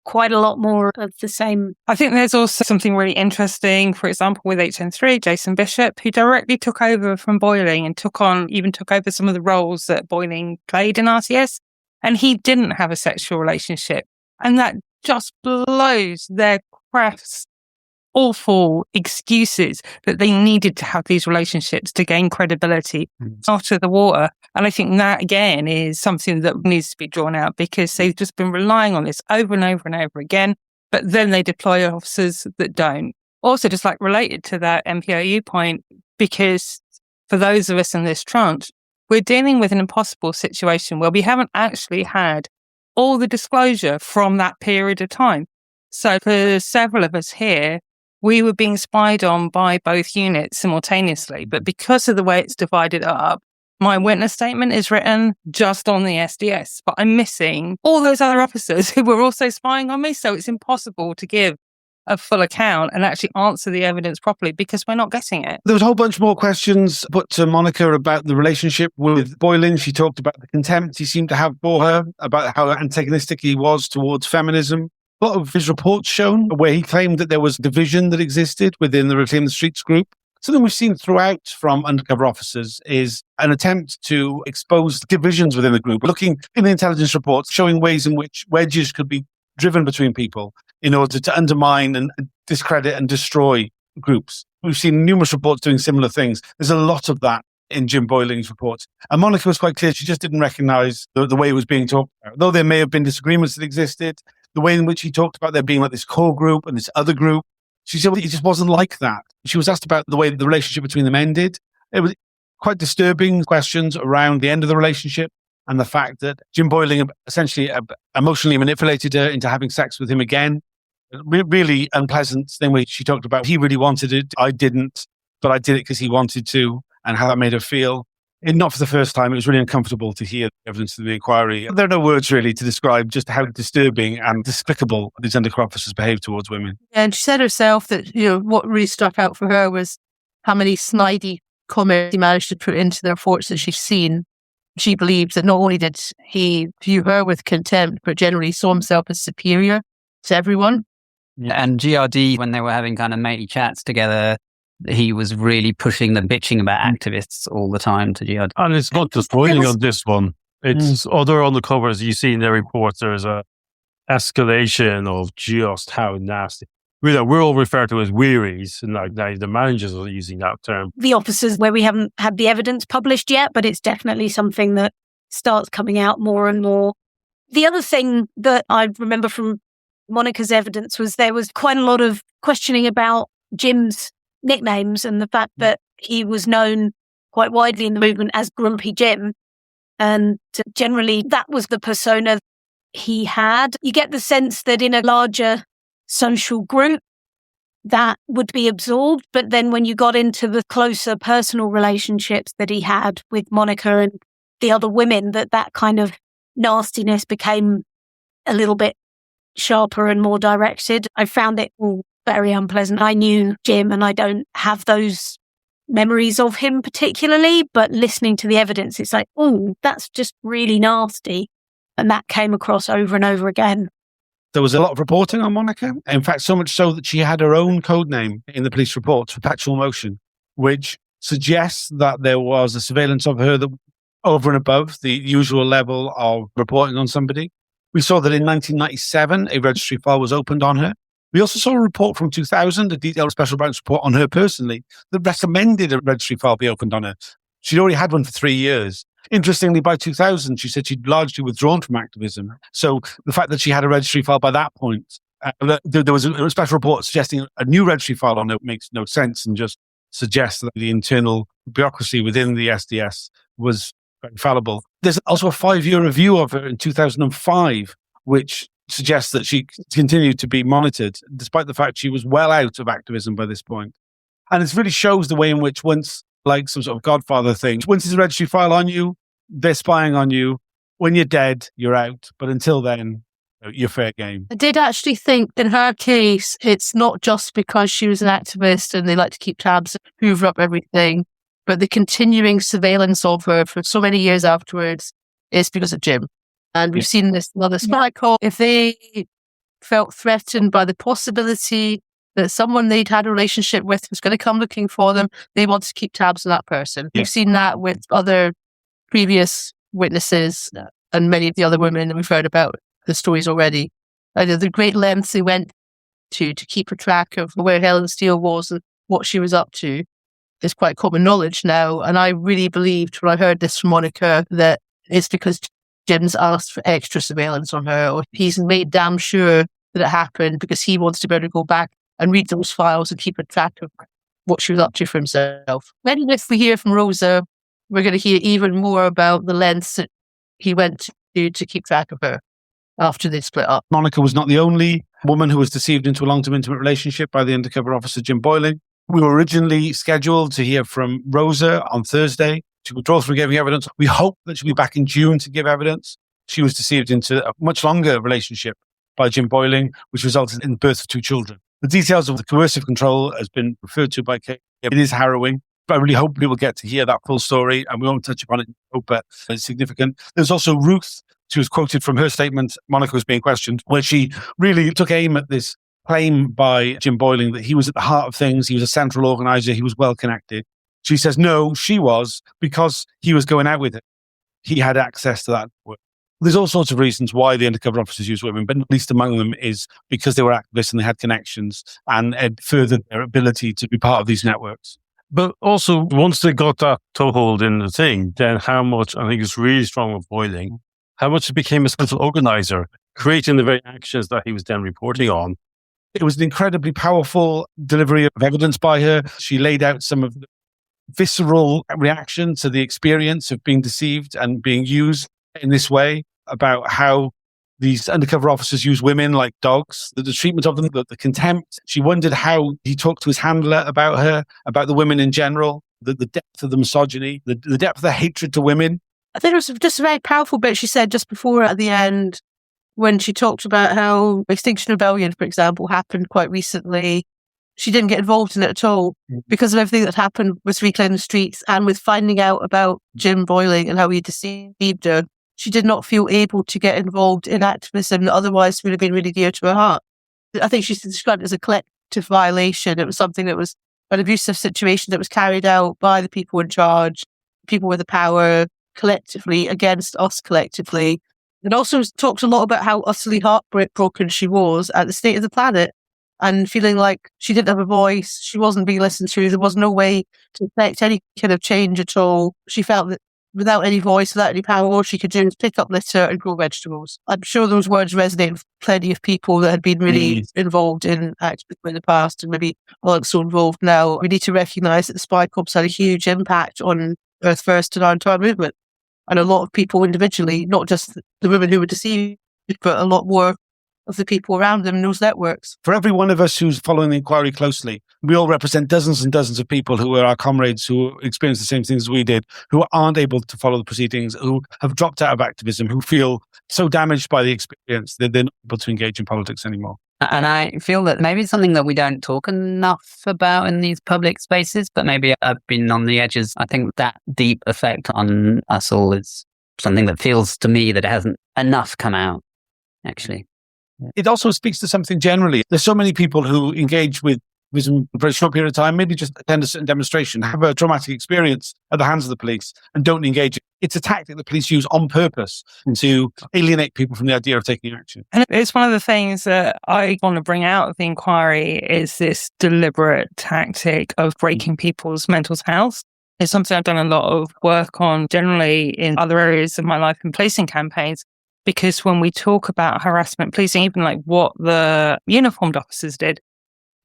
quite a lot more of the same. I think there's also something really interesting, for example, with HN3, Jason Bishop, who directly took over from Boiling and took over some of the roles that Boiling played in RTS. And he didn't have a sexual relationship. And that just blows their craft's awful excuses that they needed to have these relationships to gain credibility out of the water. And I think that, again, is something that needs to be drawn out, because they've just been relying on this over and over and over again, but then they deploy officers that don't. Also, just like related to that MPOU point, because for those of us in this tranche, we're dealing with an impossible situation where we haven't actually had all the disclosure from that period of time. So for several of us here, we were being spied on by both units simultaneously. But because of the way it's divided up, my witness statement is written just on the SDS, but I'm missing all those other officers who were also spying on me. So it's impossible to give a full account and actually answer the evidence properly because we're not getting it. There was a whole bunch more questions put to Monica about the relationship with Boylan. She talked about the contempt he seemed to have for her, about how antagonistic he was towards feminism. A lot of his reports shown where he claimed that there was division that existed within the Reclaim the Streets group. Something we've seen throughout from undercover officers is an attempt to expose divisions within the group, looking in the intelligence reports, showing ways in which wedges could be driven between people in order to undermine and discredit and destroy groups. We've seen numerous reports doing similar things. There's a lot of that in Jim Boyling's reports. And Monica was quite clear. She just didn't recognize the way it was being talked about. Though there may have been disagreements that existed, the way in which he talked about there being like this core group and this other group, she said it just wasn't like that. She was asked about the way the relationship between them ended. It was quite disturbing questions around the end of the relationship and the fact that Jim Boyling essentially emotionally manipulated her into having sex with him again. Really unpleasant thing where she talked about he really wanted it, I didn't, but I did it because he wanted to, and how that made her feel. And not for the first time, it was really uncomfortable to hear evidence of the inquiry. There are no words really to describe just how disturbing and despicable these undercover officers behave towards women. And she said herself that, what really stuck out for her was how many snidey comments he managed to put into the reports that she's seen. She believed that not only did he view her with contempt, but generally saw himself as superior to everyone. Yeah, and GRD, when they were having kind of matey chats together, he was really pushing the bitching about activists all the time to GRD. And it's not just Boiling on this one. It's other undercovers you see in their reports. There's a escalation of just how nasty. We're all referred to as wearies, and like the managers are using that term. The officers where we haven't had the evidence published yet, but it's definitely something that starts coming out more and more. The other thing that I remember from Monica's evidence was there was quite a lot of questioning about Jim's nicknames and the fact that he was known quite widely in the movement as Grumpy Jim. And generally that was the persona he had. You get the sense that in a larger social group that would be absorbed, but then when you got into the closer personal relationships that he had with Monica and the other women, that kind of nastiness became a little bit sharper and more directed. I found it all very unpleasant. I knew Jim and I don't have those memories of him particularly, but listening to the evidence, it's like, oh, that's just really nasty. And that came across over and over again. There was a lot of reporting on Monica. In fact, so much so that she had her own code name in the police reports, Perpetual Motion, which suggests that there was a surveillance of her that over and above the usual level of reporting on somebody. We saw that in 1997, a registry file was opened on her. We also saw a report from 2000, a detailed special branch report on her personally, that recommended a registry file be opened on her. She'd already had one for 3 years. Interestingly, by 2000, she said she'd largely withdrawn from activism. So the fact that she had a registry file by that point, there was a special report suggesting a new registry file on her makes no sense and just suggests that the internal bureaucracy within the SDS was infallible. There's also a 5-year review of her in 2005, which suggests that she continued to be monitored, despite the fact she was well out of activism by this point. And it really shows the way in which once, like some sort of Godfather thing, once there's a registry file on you, they're spying on you. When you're dead, you're out. But until then, you're fair game. I did actually think in her case, it's not just because she was an activist and they like to keep tabs and hoover up everything, but the continuing surveillance of her for so many years afterwards is because of Jim. And we've seen this in other spy calls. If they felt threatened by the possibility that someone they'd had a relationship with was going to come looking for them, they want to keep tabs on that person. Yeah. We've seen that with other previous witnesses and many of the other women that we've heard about the stories already. The great lengths they went to keep a track of where Helen Steele was and what she was up to is quite common knowledge now. And I really believed when I heard this from Monica that it's because Jim's asked for extra surveillance on her, or he's made damn sure that it happened because he wants to be able to go back and read those files and keep a track of what she was up to for himself. Then if we hear from Rosa we're going to hear even more about the lengths that he went to keep track of her after they split up. Monica was not the only woman who was deceived into a long-term intimate relationship by the undercover officer Jim Boyling. We were originally scheduled to hear from Rosa on Thursday. She withdrew from giving evidence. We hope that she'll be back in June to give evidence. She was deceived into a much longer relationship by Jim Boyling, which resulted in the birth of 2 children. The details of the coercive control has been referred to by Kate. It is harrowing, but I really hope we will get to hear that full story, and we won't touch upon it. I hope it's significant. There's also Ruth. She was quoted from her statement, Monica was being questioned, where she really took aim at this claim by Jim Boyling that he was at the heart of things, he was a central organizer, he was well connected. She says, no, she was, because he was going out with it. He had access to that work. There's all sorts of reasons why the undercover officers use women, but not least among them is because they were activists and they had connections and it furthered their ability to be part of these networks. But also, once they got that toehold in the thing, then how much, I think it's really strong with Boyling, how much it became a central organizer, creating the very actions that he was then reporting on. It was an incredibly powerful delivery of evidence by her. She laid out some of the visceral reaction to the experience of being deceived and being used in this way, about how these undercover officers use women like dogs, the treatment of them, the contempt. She wondered how he talked to his handler about her, about the women in general, the depth of the misogyny, the depth of the hatred to women. I think it was just a very powerful bit she said just before at the end, when she talked about how Extinction Rebellion, for example, happened quite recently. She didn't get involved in it at all because of everything that happened with Reclaim the Streets and with finding out about Jim Boyling and how he deceived her. She did not feel able to get involved in activism that otherwise would have been really dear to her heart. I think she's described it as a collective violation. It was something that was an abusive situation that was carried out by the people in charge, people with the power, collectively against us collectively. It also talked a lot about how utterly heartbroken she was at the state of the planet and feeling like she didn't have a voice, she wasn't being listened to, there was no way to affect any kind of change at all. She felt that without any voice, without any power, all she could do was pick up litter and grow vegetables. I'm sure those words resonate with plenty of people that had been really involved in activism in the past and maybe aren't so involved now. We need to recognise that the spy corps had a huge impact on Earth First and our entire movement. And a lot of people individually, not just the women who were deceived, but a lot more of the people around them in those networks. For every one of us who's following the inquiry closely, we all represent dozens and dozens of people who are our comrades, who experience the same things as we did, who aren't able to follow the proceedings, who have dropped out of activism, who feel so damaged by the experience that they're not able to engage in politics anymore. And I feel that maybe it's something that we don't talk enough about in these public spaces, but maybe I've been on the edges. I think that deep effect on us all is something that feels to me that it hasn't enough come out, actually. It also speaks to something generally. There's so many people who engage with activism for a short period of time, maybe just attend a certain demonstration, have a traumatic experience at the hands of the police and don't engage. It's a tactic that police use on purpose to alienate people from the idea of taking action. And it's one of the things that I want to bring out of the inquiry is this deliberate tactic of breaking people's mental health. It's something I've done a lot of work on generally in other areas of my life in policing campaigns. Because when we talk about harassment policing, even like what the uniformed officers did,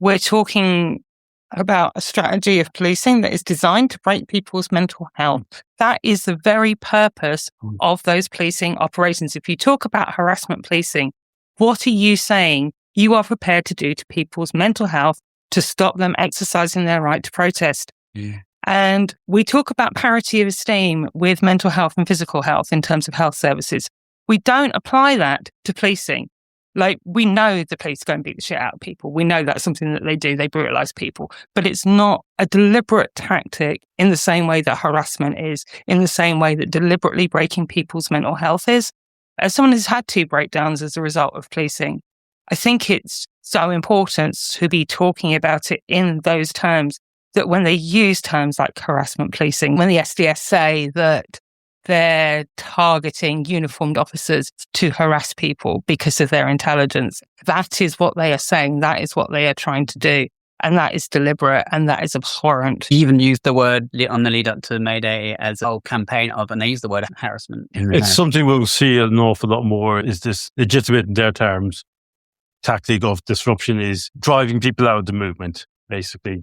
we're talking about a strategy of policing that is designed to break people's mental health. That is the very purpose of those policing operations. If you talk about harassment policing, what are you saying you are prepared to do to people's mental health to stop them exercising their right to protest? Yeah. And we talk about parity of esteem with mental health and physical health in terms of health services. We don't apply that to policing. Like, we know the police go and beat the shit out of people. We know that's something that they do. They brutalise people. But it's not a deliberate tactic in the same way that harassment is, in the same way that deliberately breaking people's mental health is. As someone who's had 2 breakdowns as a result of policing, I think it's so important to be talking about it in those terms, that when they use terms like harassment policing, when the SDS say that they're targeting uniformed officers to harass people because of their intelligence, that is what they are saying. That is what they are trying to do. And that is deliberate and that is abhorrent. He even used the word on the lead up to May Day as a whole campaign of, and they used the word harassment. It's something we'll see an awful lot more, is this legitimate in their terms tactic of disruption is driving people out of the movement, basically.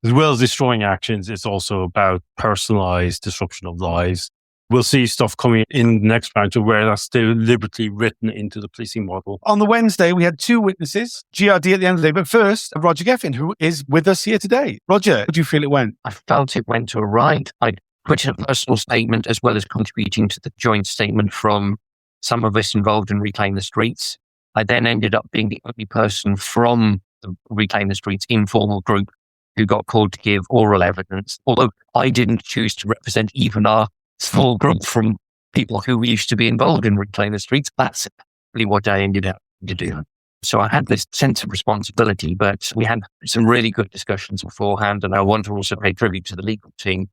As well as destroying actions, it's also about personalized disruption of lives. We'll see stuff coming in the next round to where that's deliberately written into the policing model. On the Wednesday, we had 2 witnesses, GRD at the end of the day. But first, Roger Geffin, who is with us here today. Roger, how do you feel it went? I felt it went all right. I put in a personal statement as well as contributing to the joint statement from some of us involved in Reclaim the Streets. I then ended up being the only person from the Reclaim the Streets informal group who got called to give oral evidence, although I didn't choose to represent even our small group from people who used to be involved in Reclaim the Streets. That's really what I ended up to do. So I had this sense of responsibility, but we had some really good discussions beforehand, and I want to also pay tribute to the legal team.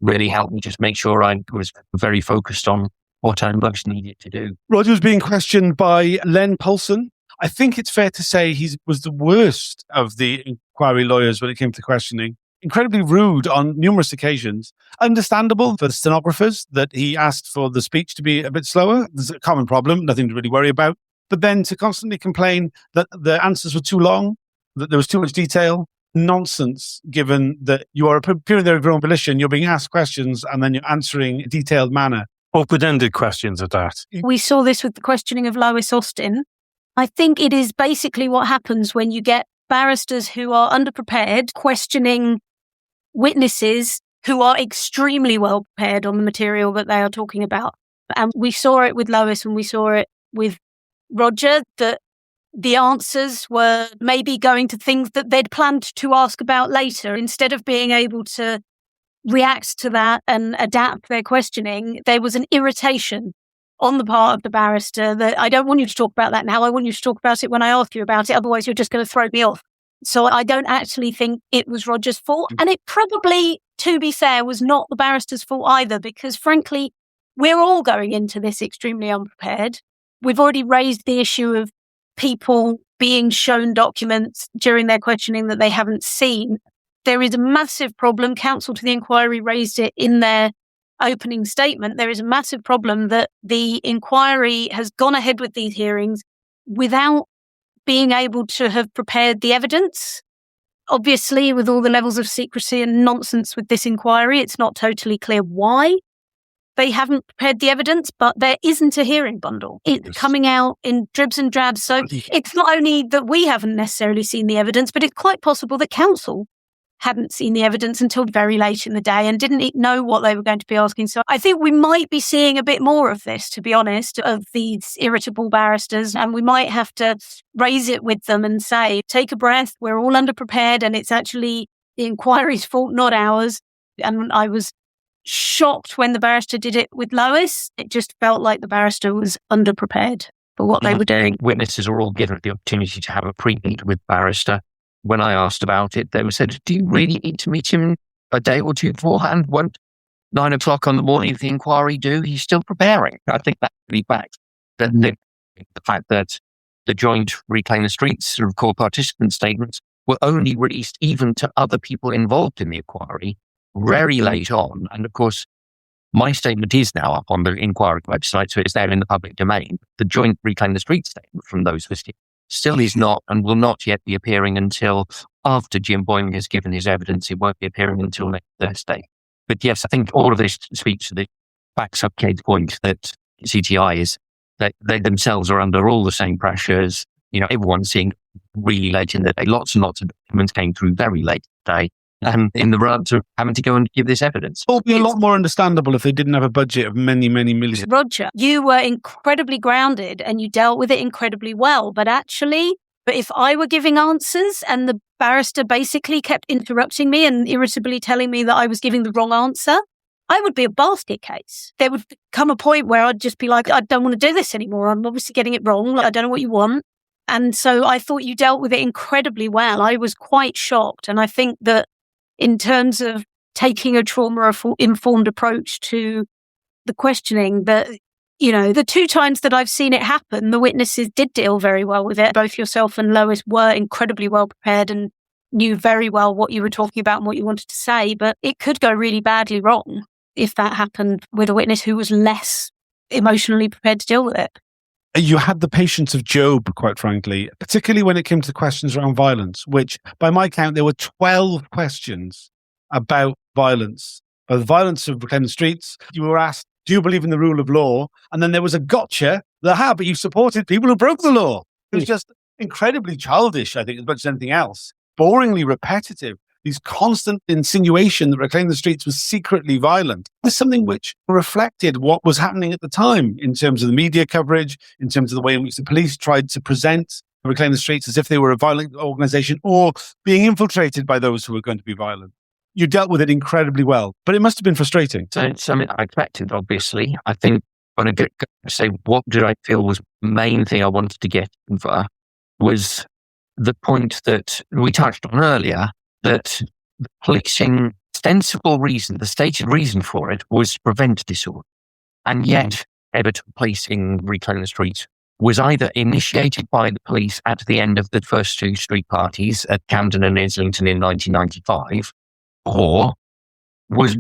Really helped me just make sure I was very focused on what I most needed to do. Roger was being questioned by Len Paulson. I think it's fair to say he was the worst of the inquiry lawyers when it came to questioning. Incredibly rude on numerous occasions. Understandable for the stenographers that he asked for the speech to be a bit slower. There's a common problem, nothing to really worry about. But then to constantly complain that the answers were too long, that there was too much detail, nonsense, given that you are appearing there of your own volition, you're being asked questions and then you're answering in a detailed manner. Open-ended questions at that. We saw this with the questioning of Lois Austin. I think it is basically what happens when you get barristers who are underprepared questioning witnesses who are extremely well prepared on the material that they are talking about. And we saw it with Lois and we saw it with Roger, that the answers were maybe going to things that they'd planned to ask about later. Instead of being able to react to that and adapt their questioning, there was an irritation on the part of the barrister that I don't want you to talk about that now. I want you to talk about it when I ask you about it. Otherwise, you're just going to throw me off. So I don't actually think it was Roger's fault. And it probably, to be fair, was not the barrister's fault either, because frankly, we're all going into this extremely unprepared. We've already raised the issue of people being shown documents during their questioning that they haven't seen. There is a massive problem. Counsel to the inquiry raised it in their opening statement. There is a massive problem that the inquiry has gone ahead with these hearings without being able to have prepared the evidence. Obviously, with all the levels of secrecy and nonsense with this inquiry, it's not totally clear why they haven't prepared the evidence, but there isn't a hearing bundle. It's coming out in dribs and drabs. So it's not only that we haven't necessarily seen the evidence, but it's quite possible that counsel hadn't seen the evidence until very late in the day and didn't know what they were going to be asking. So I think we might be seeing a bit more of this, to be honest, of these irritable barristers. And we might have to raise it with them and say, take a breath. We're all underprepared and it's actually the inquiry's fault, not ours. And I was shocked when the barrister did it with Lois. It just felt like the barrister was underprepared for what they were doing. Witnesses are all given the opportunity to have a pre-meet with barrister. When I asked about it, they were said, do you really need to meet him a day or two beforehand? Won't 9 o'clock on the morning of the inquiry do? He's still preparing. I think that really backs the fact that the joint Reclaim the Streets sort of core participant statements were only released even to other people involved in the inquiry very late on. And of course, my statement is now up on the inquiry website, so it's there in the public domain. The joint Reclaim the Streets statement from those listed still is not and will not yet be appearing until after Jim Boying has given his evidence. It won't be appearing until next Thursday. But yes, I think all of this speaks to the backs up Kate's point that CTI is that they themselves are under all the same pressures. You know, everyone's seeing really late in the day. Lots and lots of documents came through very late today. And in the run to having to go and give this evidence. It would be a lot more understandable if they didn't have a budget of many, many millions. Roger, you were incredibly grounded and you dealt with it incredibly well. But if I were giving answers and the barrister basically kept interrupting me and irritably telling me that I was giving the wrong answer, I would be a basket case. There would come a point where I'd just be like, I don't want to do this anymore. I'm obviously getting it wrong. I don't know what you want. And so I thought you dealt with it incredibly well. I was quite shocked. And I think that in terms of taking a trauma-informed approach to the questioning, that, you know, the 2 times that I've seen it happen, the witnesses did deal very well with it. Both yourself and Lois were incredibly well prepared and knew very well what you were talking about and what you wanted to say. But it could go really badly wrong if that happened with a witness who was less emotionally prepared to deal with it. You had the patience of Job, quite frankly, particularly when it came to the questions around violence, which by my count, there were 12 questions about violence. By the violence of Reclaim the Streets, you were asked, do you believe in the rule of law? And then there was a gotcha, but you supported people who broke the law. It was just incredibly childish, I think, as much as anything else. Boringly repetitive. These constant insinuation that Reclaim the Streets was secretly violent. This is something which reflected what was happening at the time in terms of the media coverage, in terms of the way in which the police tried to present Reclaim the Streets as if they were a violent organization or being infiltrated by those who were going to be violent. You dealt with it incredibly well, but it must have been frustrating. So it's something I expected, obviously. I think when I go to say what did I feel was the main thing I wanted to get over was the point that we touched on earlier, that the policing ostensible reason, the stated reason for it, was to prevent disorder. And yet, Everton policing Reclaim the Streets was either initiated by the police at the end of the first two street parties at Camden and Islington in 1995, or was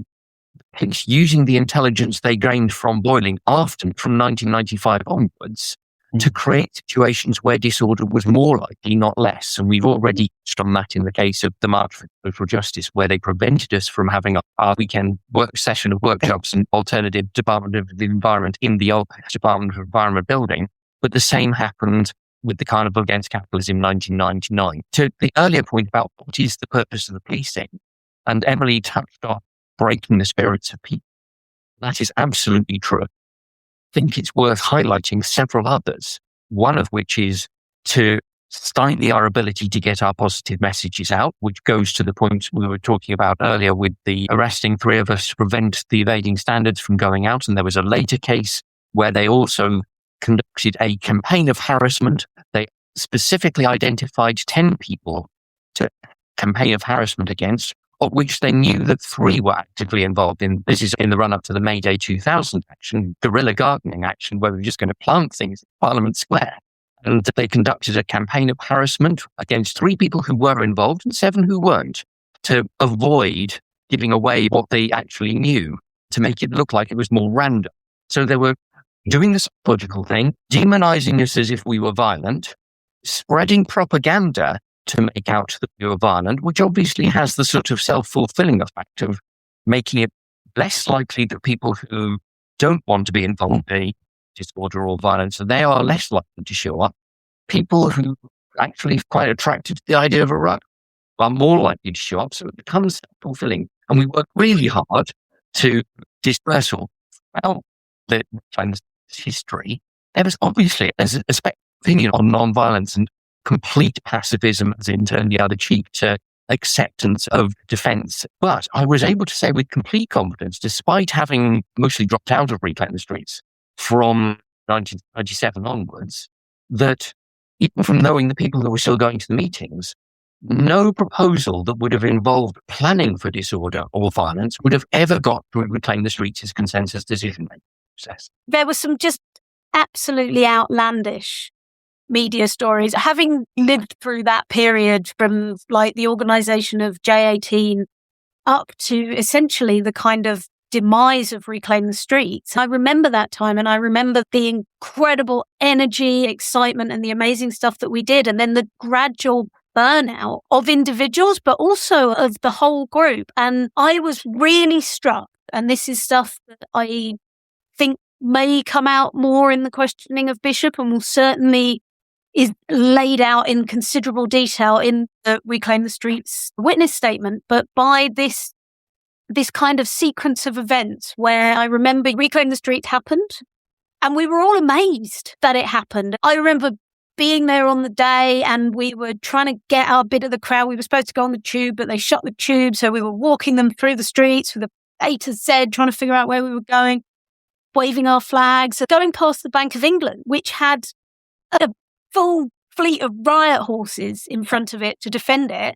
police using the intelligence they gained from Boiling after, from 1995 onwards, to create situations where disorder was more likely, not less. And we've already touched on that in the case of the March for Social Justice, where they prevented us from having our weekend work session of workshops and alternative Department of the Environment in the old Department of Environment building. But the same happened with the Carnival Against Capitalism in 1999. To the earlier point about what is the purpose of the policing, and Emily touched on breaking the spirits of people. That is absolutely true. I think it's worth highlighting several others, one of which is to stymie our ability to get our positive messages out, which goes to the point we were talking about earlier with the arresting three of us to prevent the evading standards from going out. And there was a later case where they also conducted a campaign of harassment. They specifically identified 10 people to campaign of harassment against, of which they knew that 3 were actively involved in. This is in the run-up to the May Day 2000 action, guerrilla gardening action, where we were just going to plant things at Parliament Square. And they conducted a campaign of harassment against 3 people who were involved and 7 who weren't, to avoid giving away what they actually knew, to make it look like it was more random. So they were doing the psychological thing, demonizing us as if we were violent, spreading propaganda to make out that we were violent, which obviously has the sort of self-fulfilling effect of making it less likely that people who don't want to be involved in disorder or violence, they are less likely to show up. People who actually quite attracted to the idea of a ruck are more likely to show up, so it becomes self-fulfilling. And we work really hard to disperse all. Well, the history, there was obviously a spectrum opinion on non-violence and complete pacifism, as in turn the other cheek, to acceptance of defence. But I was able to say with complete confidence, despite having mostly dropped out of Reclaim the Streets from 1997 onwards, that even from knowing the people that were still going to the meetings, no proposal that would have involved planning for disorder or violence would have ever got to Reclaim the Streets' consensus decision-making process. There were some just absolutely outlandish media stories. Having lived through that period from like the organisation of J18 up to essentially the kind of demise of Reclaim the Streets, I remember that time, and I remember the incredible energy, excitement, and the amazing stuff that we did, and then the gradual burnout of individuals, but also of the whole group. And I was really struck, and this is stuff that I think may come out more in the questioning of Bishop, and will certainly is laid out in considerable detail in the Reclaim the Streets witness statement, but by this kind of sequence of events where I remember Reclaim the Streets happened and we were all amazed that it happened. I remember being there on the day and we were trying to get our bit of the crowd. We were supposed to go on the tube, but they shut the tube, so we were walking them through the streets with a A to Z, trying to figure out where we were going, waving our flags, going past the Bank of England, which had a full fleet of riot horses in front of it to defend it.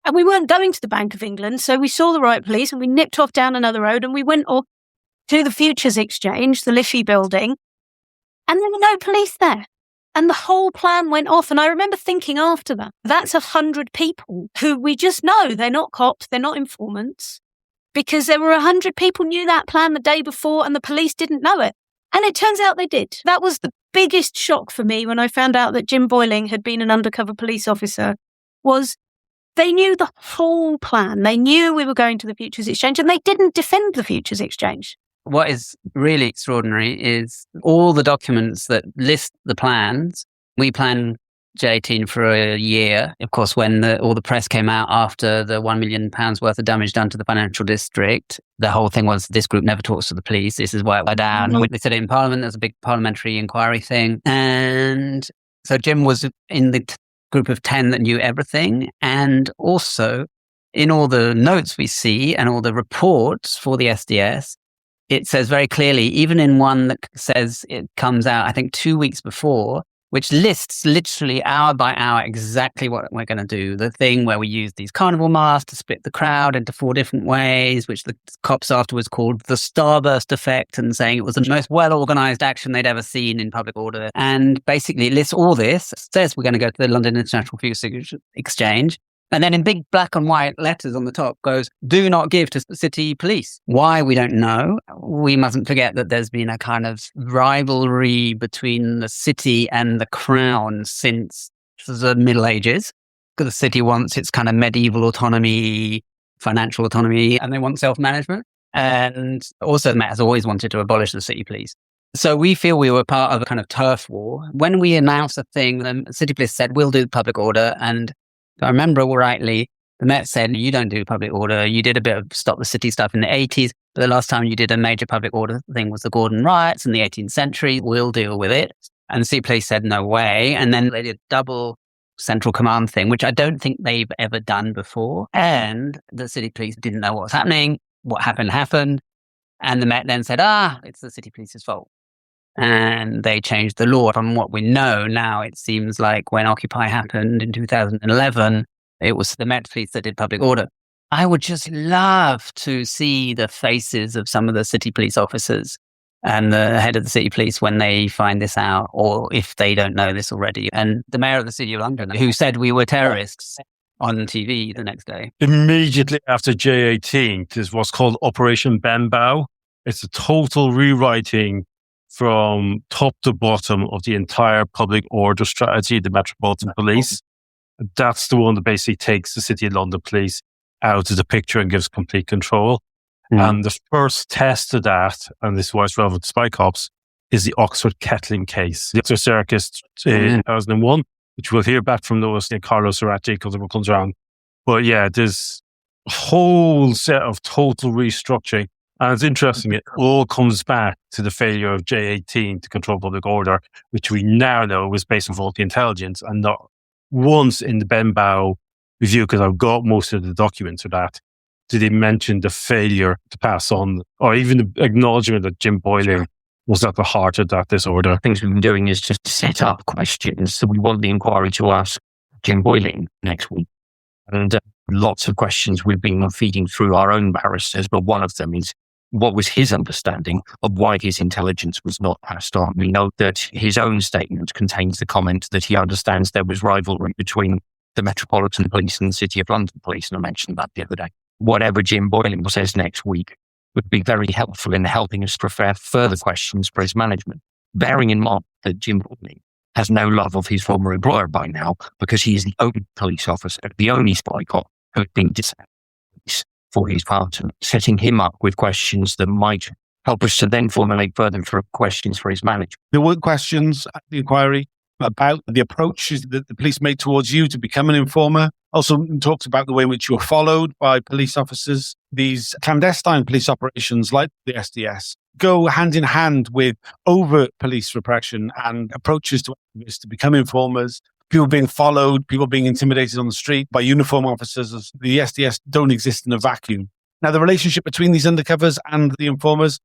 And we weren't going to the Bank of England, so we saw the riot police and we nipped off down another road and we went off to the Futures Exchange, the Liffey building, and there were no police there. And the whole plan went off. And I remember thinking after that, that's 100 people who we just know they're not cops, they're not informants, because there were 100 people knew that plan the day before and the police didn't know it. And it turns out they did. That was the biggest shock for me when I found out that Jim Boyling had been an undercover police officer was they knew the whole plan. They knew we were going to the Futures Exchange and they didn't defend the Futures Exchange. What is really extraordinary is all the documents that list the plans. We planned J18 for a year. Of course, when all the press came out after the £1 million worth of damage done to the financial district, the whole thing was this group never talks to the police. This is why it went down. Mm-hmm. They said it in Parliament. There's a big parliamentary inquiry thing. And so Jim was in the group of 10 that knew everything. And also in all the notes we see and all the reports for the SDS, it says very clearly, even in one that says it comes out, I think 2 weeks before, which lists literally hour by hour exactly what we're going to do. The thing where we use these carnival masks to split the crowd into 4 different ways, which the cops afterwards called the starburst effect and saying it was the most well-organized action they'd ever seen in public order. And basically it lists all this, says we're going to go to the London International Futures Exchange. And then in big black and white letters on the top goes, do not give to city police. Why, we don't know. We mustn't forget that there's been a kind of rivalry between the city and the crown since the Middle Ages. The city wants its kind of medieval autonomy, financial autonomy, and they want self-management. And also the Met has always wanted to abolish the city police. So we feel we were part of a kind of turf war. When we announced a thing, the city police said, we'll do public order. And if I remember rightly, the Met said, you don't do public order. You did a bit of stop the city stuff in the 80s, but the last time you did a major public order thing was the Gordon riots in the 18th century. We'll deal with it. And the city police said, no way. And then they did double central command thing, which I don't think they've ever done before. And the city police didn't know what was happening. What happened. And the Met then said, it's the city police's fault. And they changed the law. From what we know now, it seems like when Occupy happened in 2011, it was the Met Police that did public order. I would just love to see the faces of some of the city police officers and the head of the city police when they find this out, or if they don't know this already. And the mayor of the city of London, who said we were terrorists on TV the next day. Immediately after J18, there's what's called Operation Ben Bow. It's a total rewriting from top to bottom of the entire public order strategy, the Metropolitan Police. That's the one that basically takes the City of London Police out of the picture and gives complete control. And the first test of that, and this is why it's relevant to spy cops, is the Oxford Kettling case. The Oxford Circus in 2001, which we'll hear back from those in Carlos Soratti because it comes around. But yeah, there's a whole set of total restructuring. And it's interesting, it all comes back to the failure of J18 to control public order, which we now know was based on faulty intelligence, and not once in the Ben Bow review, because I've got most of the documents for that, did he mention the failure to pass on, or even the acknowledgement that Jim Boyling was at the heart of that disorder. Things we've been doing is just set up questions. So we want the inquiry to ask Jim Boyling next week. And lots of questions we've been feeding through our own barristers, but one of them is, what was his understanding of why his intelligence was not passed on? We know that his own statement contains the comment that he understands there was rivalry between the Metropolitan Police and the City of London Police, and I mentioned that the other day. Whatever Jim Boyling says next week would be very helpful in helping us prepare further questions for his management, bearing in mind that Jim Boyling has no love of his former employer by now, because he is the only police officer, the only spy cop who has been dismissed for his part, and setting him up with questions that might help us to then formulate further questions for his manager. There were questions at the inquiry about the approaches that the police made towards you to become an informer. Also talks about the way in which you were followed by police officers. These clandestine police operations like the SDS go hand in hand with overt police repression and approaches to activists to become informers. People being followed, people being intimidated on the street by uniform officers. The SDS don't exist in a vacuum. Now, the relationship between these undercovers and the informers,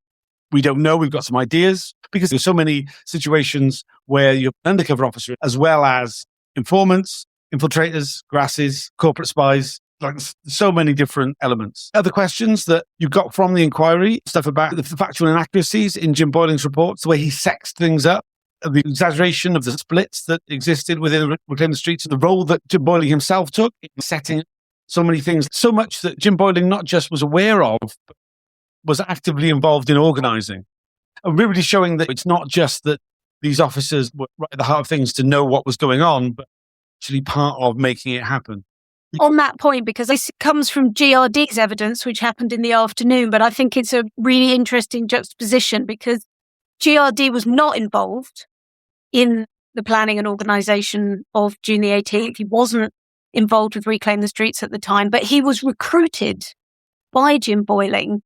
we don't know. We've got some ideas because there's so many situations where you're an undercover officer as well as informants, infiltrators, grasses, corporate spies, like so many different elements. Other questions that you got from the inquiry, stuff about the factual inaccuracies in Jim Boyling's reports, the way he sexed things up, the exaggeration of the splits that existed within Reclaim the Streets, the role that Jim Boyling himself took in setting so many things, so much that Jim Boyling not just was aware of, but was actively involved in organising. And really showing that it's not just that these officers were right at the heart of things to know what was going on, but actually part of making it happen. On that point, because this comes from GRD's evidence, which happened in the afternoon, but I think it's a really interesting juxtaposition because GRD was not involved in the planning and organisation of June the 18th. He wasn't involved with Reclaim the Streets at the time, but he was recruited by Jim Boyling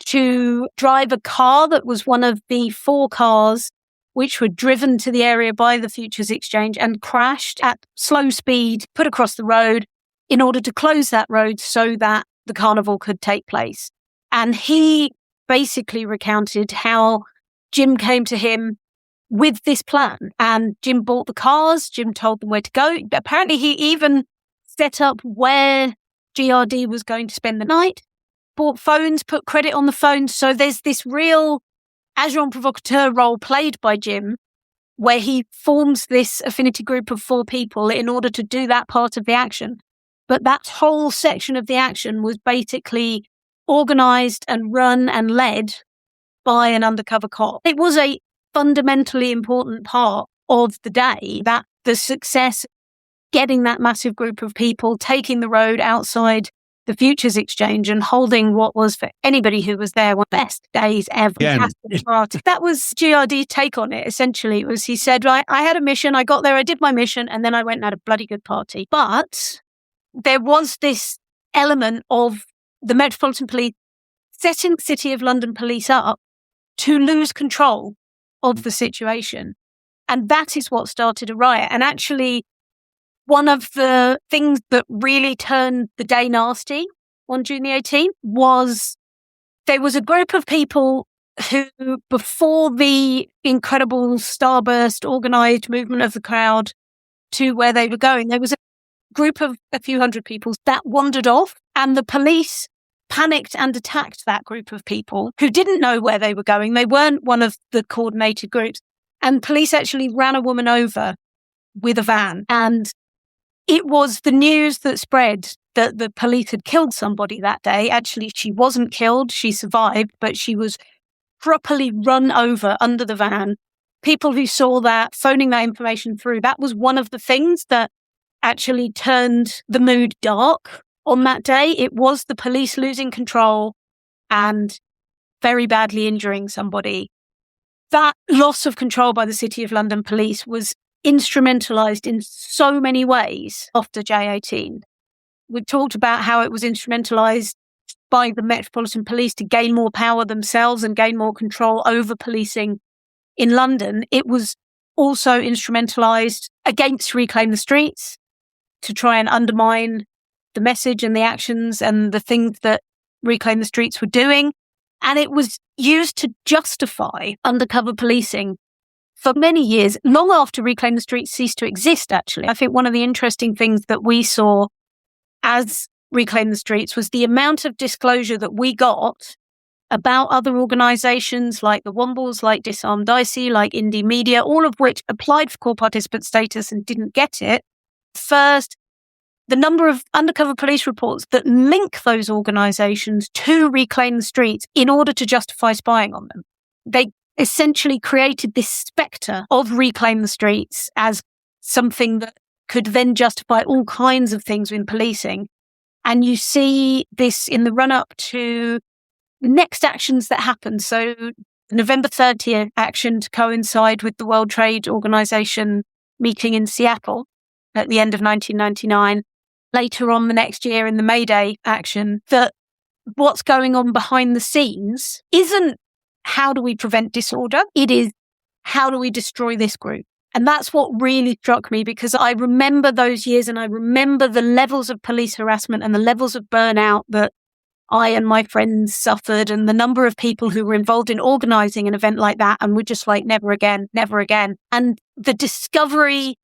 to drive a car that was one of the 4 cars which were driven to the area by the Futures Exchange and crashed at slow speed, put across the road in order to close that road so that the carnival could take place. And he basically recounted how Jim came to him with this plan, and Jim bought the cars, Jim told them where to go. Apparently he even set up where GRD was going to spend the night, bought phones, put credit on the phones. So there's this real agent provocateur role played by Jim, where he forms this affinity group of 4 people in order to do that part of the action. But that whole section of the action was basically organised and run and led by an undercover cop. It was a fundamentally important part of the day, that the success, getting that massive group of people, taking the road outside the Futures Exchange and holding what was, for anybody who was there, one of the best days ever. Yeah. That was GRD's take on it, essentially. It was, he said, right, I had a mission, I got there, I did my mission, and then I went and had a bloody good party. But there was this element of the Metropolitan Police setting the City of London Police up to lose control of the situation. And that is what started a riot. And actually, one of the things that really turned the day nasty on June the 18th was there was a group of people who, before the incredible starburst organised movement of the crowd to where they were going, there was a group of a few hundred people that wandered off, and the police panicked and attacked that group of people who didn't know where they were going. They weren't one of the coordinated groups. And police actually ran a woman over with a van. And it was the news that spread that the police had killed somebody that day. Actually, she wasn't killed. She survived, but she was properly run over under the van. People who saw that, phoning that information through, that was one of the things that actually turned the mood dark on that day. It was the police losing control and very badly injuring somebody. That loss of control by the City of London Police was instrumentalised in so many ways after J18. We talked about how it was instrumentalised by the Metropolitan Police to gain more power themselves and gain more control over policing in London. It was also instrumentalised against Reclaim the Streets to try and undermine the message and the actions and the things that Reclaim the Streets were doing. And it was used to justify undercover policing for many years, long after Reclaim the Streets ceased to exist, actually. I think one of the interesting things that we saw as Reclaim the Streets was the amount of disclosure that we got about other organisations like the Wombles, like Disarm Dicey, like Indie Media, all of which applied for core participant status and didn't get it. First, the number of undercover police reports that link those organisations to Reclaim the Streets in order to justify spying on them. They essentially created this spectre of Reclaim the Streets as something that could then justify all kinds of things in policing. And you see this in the run-up to the next actions that happened. So the November 30th action to coincide with the World Trade Organization meeting in Seattle at the end of 1999. Later on the next year in the May Day action, that what's going on behind the scenes isn't how do we prevent disorder? It is how do we destroy this group? And that's what really struck me, because I remember those years and I remember the levels of police harassment and the levels of burnout that I and my friends suffered, and the number of people who were involved in organising an event like that and were just like, never again, never again. And the discovery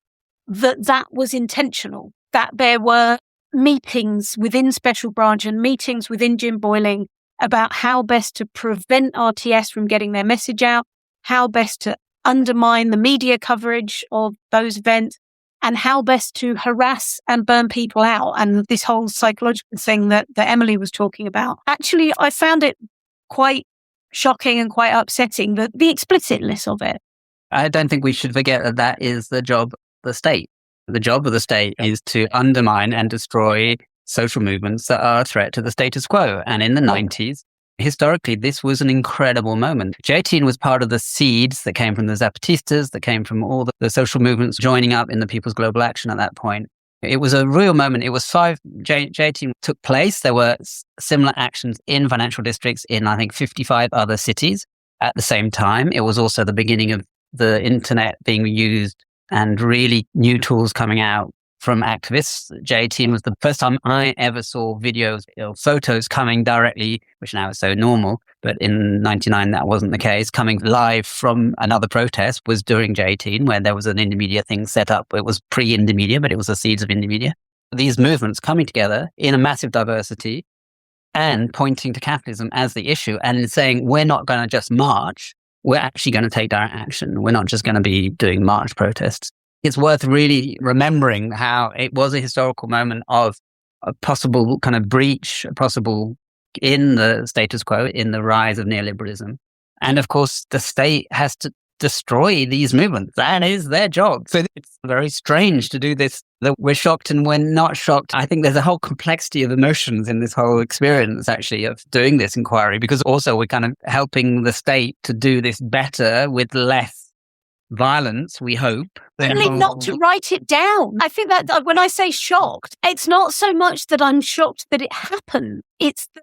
that that was intentional, that there were meetings within Special Branch and meetings within Jim Boyling about how best to prevent RTS from getting their message out, how best to undermine the media coverage of those events, and how best to harass and burn people out. And this whole psychological thing that Emily was talking about. Actually, I found it quite shocking and quite upsetting, the explicitness of it. I don't think we should forget that that is the job of the state. The job of the state is to undermine and destroy social movements that are a threat to the status quo. And in the 90s, historically, this was an incredible moment. J18 was part of the seeds that came from the Zapatistas, that came from all the social movements joining up in the People's Global Action at that point. It was a real moment. It was J18 took place. There were similar actions in financial districts in, I think, 55 other cities at the same time. It was also the beginning of the internet being used and really new tools coming out from activists. J18 was the first time I ever saw videos or photos coming directly, which now is so normal, but in 99 that wasn't the case, coming live from another protest was during J18, where there was an Indymedia thing set up. It was pre-Indymedia, but it was the seeds of Indymedia. These movements coming together in a massive diversity and pointing to capitalism as the issue and saying, we're not going to just march, we're actually going to take direct action. We're not just going to be doing march protests. It's worth really remembering how it was a historical moment of a possible kind of breach, possible in the status quo, in the rise of neoliberalism. And of course, the state has to destroy these movements. That is their job. So it's very strange to do this, that we're shocked and we're not shocked. I think there's a whole complexity of emotions in this whole experience, actually, of doing this inquiry, because also we're kind of helping the state to do this better with less violence, we hope. Really not to write it down. I think that when I say shocked, it's not so much that I'm shocked that it happened. It's that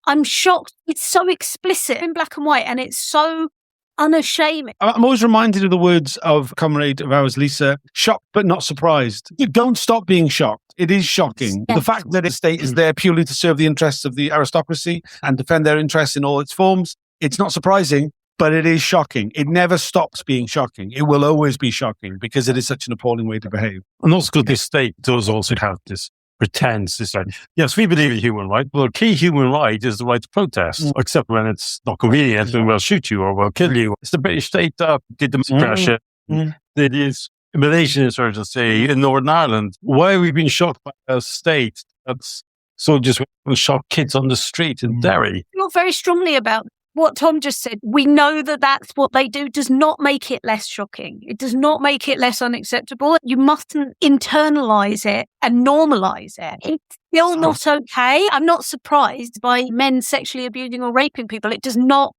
I'm shocked. It's so explicit in black and white, and it's so unashamed. I'm always reminded of the words of comrade of ours, Lisa, shocked but not surprised. You don't stop being shocked. It is shocking. Yes. The fact that the state is there purely to serve the interests of the aristocracy and defend their interests in all its forms, it's not surprising. But it is shocking. It never stops being shocking. It will always be shocking because it is such an appalling way to behave. And also because the state does also have this pretense. It's like, yes, we believe in human rights. Well, a key human right is the right to protest, except when it's not convenient and we'll shoot you or we'll kill you. It's the British state that did the pressure. It is Malaysian insurgency in Northern Ireland. Why are we being shocked by a state that's soldiers will shot kids on the street in Derry? I feel very strongly about what Tom just said. We know that that's what they do does not make it less shocking. It does not make it less unacceptable. You mustn't internalize it and normalize it. It's still not okay. I'm not surprised by men sexually abusing or raping people. It does not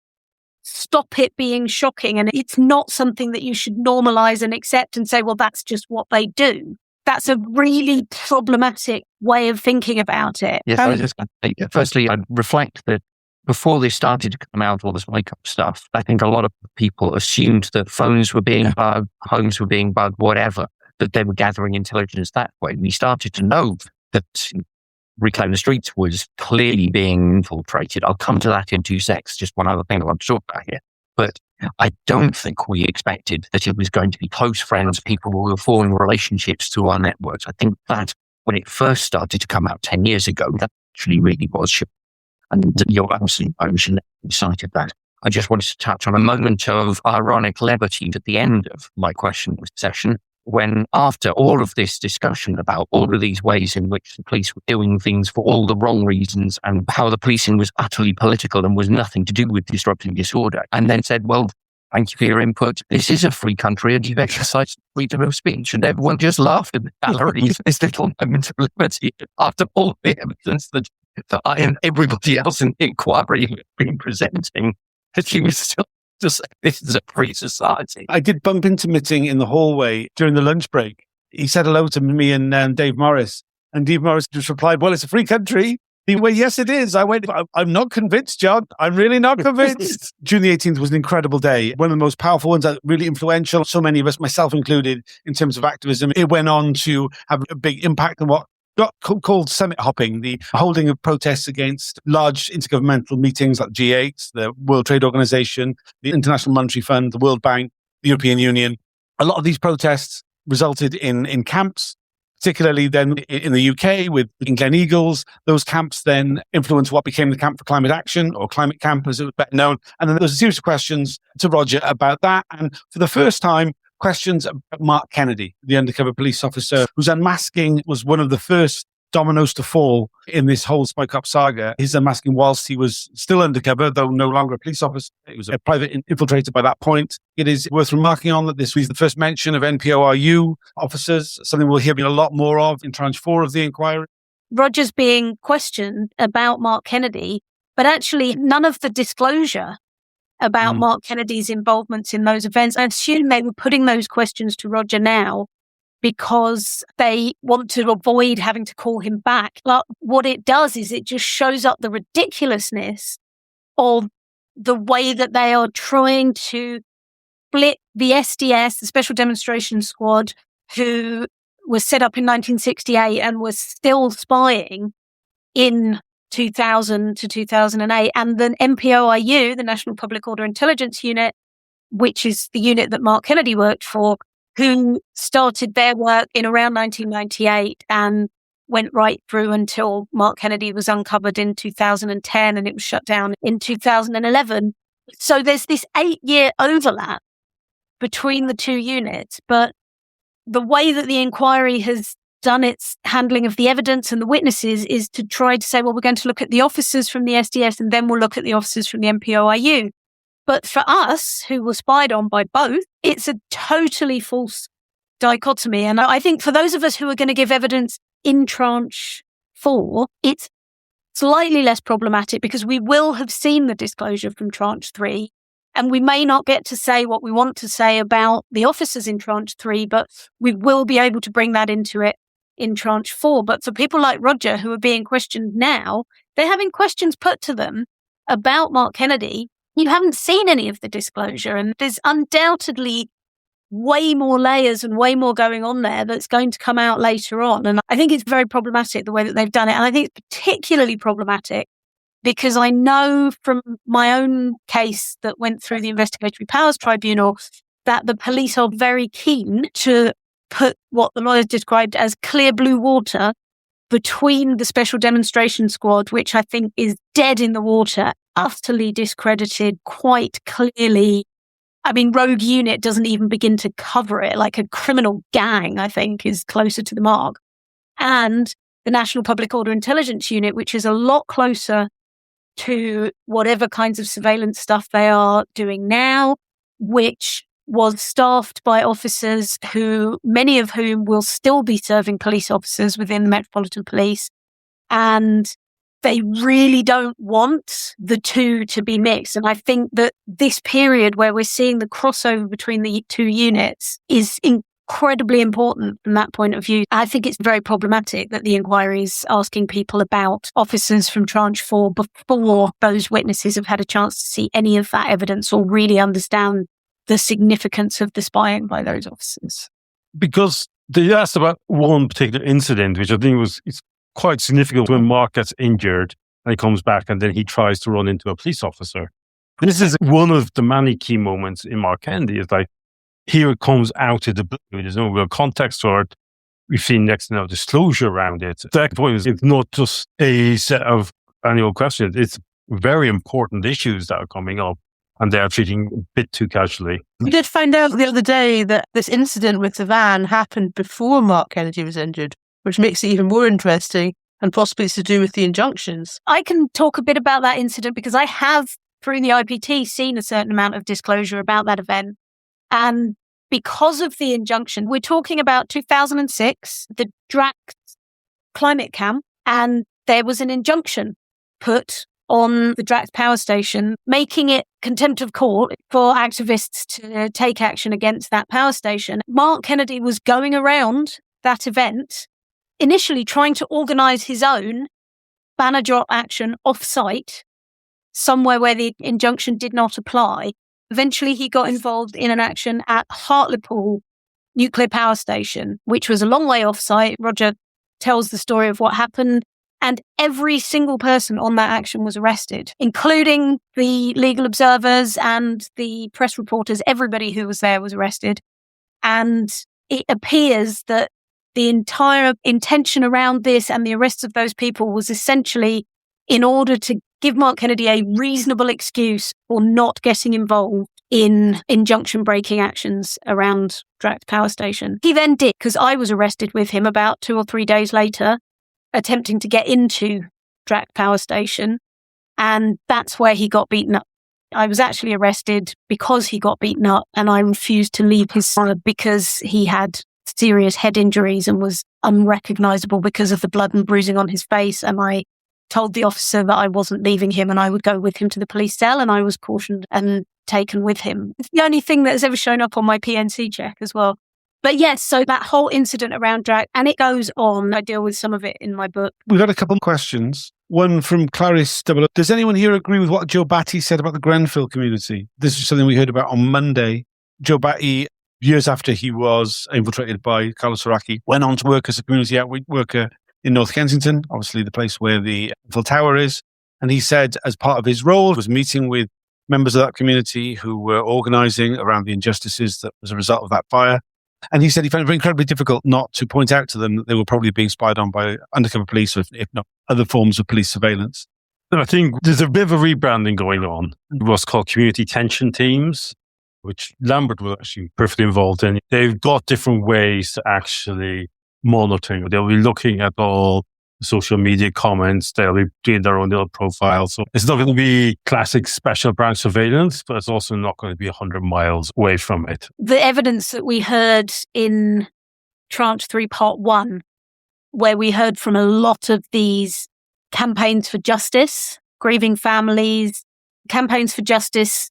stop it being shocking. And it's not something that you should normalize and accept and say, well, that's just what they do. That's a really problematic way of thinking about it. Yes, I was just going to say, firstly, I'd reflect that before they started to come out, all this makeup stuff, I think a lot of people assumed that phones were being bugged, homes were being bugged, whatever, that they were gathering intelligence that way. We started to know that Reclaim the Streets was clearly being infiltrated. I'll come to that in 2 seconds, just one other thing I want to talk about here. But I don't think we expected that it was going to be close friends, people who were forming relationships through our networks. I think that when it first started to come out 10 years ago, that actually really was shocking. And you're absolutely cited that. I just wanted to touch on a moment of ironic levity at the end of my question session, when after all of this discussion about all of these ways in which the police were doing things for all the wrong reasons and how the policing was utterly political and was nothing to do with disrupting disorder, and then said, well, thank you for your input. This is a free country and you've exercised freedom of speech. And everyone just laughed at the galleries, this little moment of liberty after all the evidence that I and everybody else in the inquiry have been presenting. He was still to say this is a free society. I did bump into Mitting in the hallway during the lunch break. He said hello to me and Dave Morris. And Dave Morris just replied, well, it's a free country. He went, yes, it is. I went, I'm not convinced, John. I'm really not convinced. June the 18th was an incredible day. One of the most powerful ones, really influential. So many of us, myself included, in terms of activism. It went on to have a big impact on what got called summit hopping, the holding of protests against large intergovernmental meetings like G8, the World Trade Organization, the International Monetary Fund, the World Bank, the European Union. A lot of these protests resulted in camps, particularly then in the UK with in Glen Eagles. Those camps then influenced what became the Camp for Climate Action, or Climate Camp as it was better known. And then there was a series of questions to Roger about that. And for the first time, questions about Mark Kennedy, the undercover police officer whose unmasking was one of the first dominoes to fall in this whole Spike Up saga. His unmasking whilst he was still undercover, though no longer a police officer. He was a private infiltrator by that point. It is worth remarking on that this was the first mention of NPORU officers, something we'll hear a lot more of in Tranche 4 of the inquiry. Roger's being questioned about Mark Kennedy, but actually none of the disclosure about Mark Kennedy's involvement in those events. I assume they were putting those questions to Roger now because they want to avoid having to call him back. But what it does is it just shows up the ridiculousness of the way that they are trying to split the SDS, the Special Demonstration Squad, who was set up in 1968 and was still spying in 2000 to 2008, and the NPOIU, the National Public Order Intelligence Unit, which is the unit that Mark Kennedy worked for, who started their work in around 1998 and went right through until Mark Kennedy was uncovered in 2010 and it was shut down in 2011. So there's this 8-year overlap between the two units, but the way that the inquiry has done its handling of the evidence and the witnesses is to try to say, well, we're going to look at the officers from the SDS and then we'll look at the officers from the NPOIU. But for us, who were spied on by both, it's a totally false dichotomy. And I think for those of us who are going to give evidence in Tranche 4, it's slightly less problematic because we will have seen the disclosure from Tranche 3. And we may not get to say what we want to say about the officers in Tranche 3, but we will be able to bring that into it in Tranche 4. But for people like Roger who are being questioned now, they're having questions put to them about Mark Kennedy. You haven't seen any of the disclosure, and there's undoubtedly way more layers and way more going on there that's going to come out later on. And I think it's very problematic the way that they've done it. And I think it's particularly problematic because I know from my own case that went through the Investigatory Powers Tribunal that the police are very keen to put what the lawyers described as clear blue water between the Special Demonstration Squad, which I think is dead in the water, utterly discredited, quite clearly. I mean, Rogue Unit doesn't even begin to cover it. Like a criminal gang, I think, is closer to the mark. And the National Public Order Intelligence Unit, which is a lot closer to whatever kinds of surveillance stuff they are doing now, which was staffed by officers who, many of whom will still be serving police officers within the Metropolitan Police. And they really don't want the two to be mixed. And I think that this period where we're seeing the crossover between the two units is incredibly important from that point of view. I think it's very problematic that the inquiry is asking people about officers from Tranche 4 before those witnesses have had a chance to see any of that evidence or really understand the significance of the spying by those officers. Because they asked about one particular incident, which I think it's quite significant when Mark gets injured and he comes back and then he tries to run into a police officer. This is one of the many key moments in Mark Kennedy. It's like, here it comes out of the blue. There's no real context for it. We've seen next to no disclosure around it. The point is, it's not just a set of annual questions. It's very important issues that are coming up, and they are treating a bit too casually. We did find out the other day that this incident with the van happened before Mark Kennedy was injured, which makes it even more interesting and possibly to do with the injunctions. I can talk a bit about that incident because I have, through the IPT, seen a certain amount of disclosure about that event. And because of the injunction, we're talking about 2006, the Drax climate camp, and there was an injunction put on the Drax power station, making it contempt of court for activists to take action against that power station. Mark Kennedy was going around that event, initially trying to organize his own banner drop action off-site, somewhere where the injunction did not apply. Eventually, he got involved in an action at Hartlepool nuclear power station, which was a long way off-site. Roger tells the story of what happened, and every single person on that action was arrested, including the legal observers and the press reporters. Everybody who was there was arrested. And it appears that the entire intention around this and the arrests of those people was essentially in order to give Mark Kennedy a reasonable excuse for not getting involved in injunction breaking actions around Drax power station. He then did, because I was arrested with him about 2 or 3 days later. attempting to get into Drac Power Station, and that's where he got beaten up. I was actually arrested because he got beaten up, and I refused to leave his side because he had serious head injuries and was unrecognizable because of the blood and bruising on his face. And I told the officer that I wasn't leaving him and I would go with him to the police cell, and I was cautioned and taken with him. It's the only thing that has ever shown up on my PNC check as well. But yes, so that whole incident around Drac, and it goes on. I deal with some of it in my book. We've got a couple of questions. One from Clarice Double. Does anyone here agree with what Joe Batty said about the Grenfell community? This is something we heard about on Monday. Joe Batty, years after he was infiltrated by Carlos Araki, went on to work as a community outreach worker in North Kensington, obviously the place where the Eiffel Tower is. And he said, as part of his role, was meeting with members of that community who were organising around the injustices that was a result of that fire. And he said he found it incredibly difficult not to point out to them that they were probably being spied on by undercover police, or if not other forms of police surveillance. I think there's a bit of a rebranding going on. What's called community tension teams, which Lambert was actually perfectly involved in. They've got different ways to actually monitoring. They'll be looking at all social media comments. They'll be doing their own little profile. So it's not going to be classic special branch surveillance, but it's also not going to be 100 miles away from it. The evidence that we heard in Tranche 3, Part 1, where we heard from a lot of these campaigns for justice, grieving families, campaigns for justice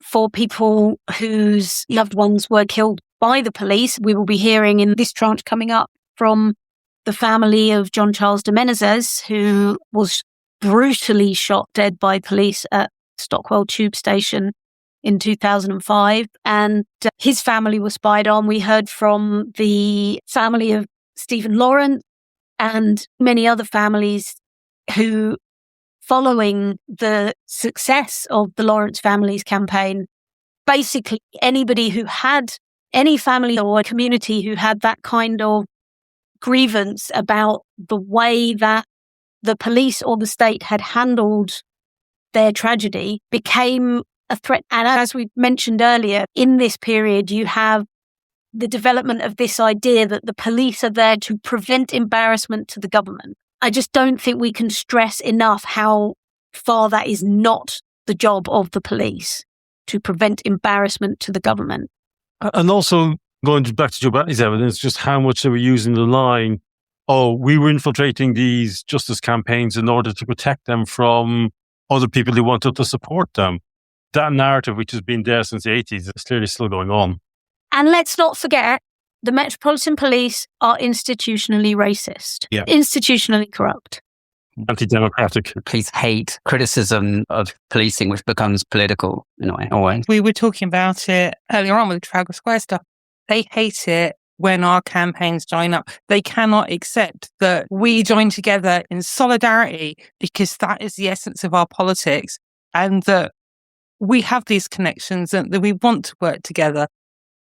for people whose loved ones were killed by the police. We will be hearing in this tranche coming up from the family of John Charles de Menezes, who was brutally shot dead by police at Stockwell Tube Station in 2005. And his family was spied on. We heard from the family of Stephen Lawrence and many other families who, following the success of the Lawrence family's campaign, basically anybody who had any family or community who had that kind of grievance about the way that the police or the state had handled their tragedy became a threat. And as we mentioned earlier, in this period, you have the development of this idea that the police are there to prevent embarrassment to the government. I just don't think we can stress enough how far that is not the job of the police, to prevent embarrassment to the government. And also, going back to Joe Batty's evidence, just how much they were using the line, we were infiltrating these justice campaigns in order to protect them from other people who wanted to support them. That narrative, which has been there since the 80s, is clearly still going on. And let's not forget, the Metropolitan Police are institutionally racist, institutionally corrupt. Anti-democratic. Police hate criticism of policing, which becomes political in a way, always. We were talking about it earlier on with the Trafalgar Square stuff. They hate it when our campaigns join up. They cannot accept that we join together in solidarity because that is the essence of our politics, and that we have these connections and that we want to work together.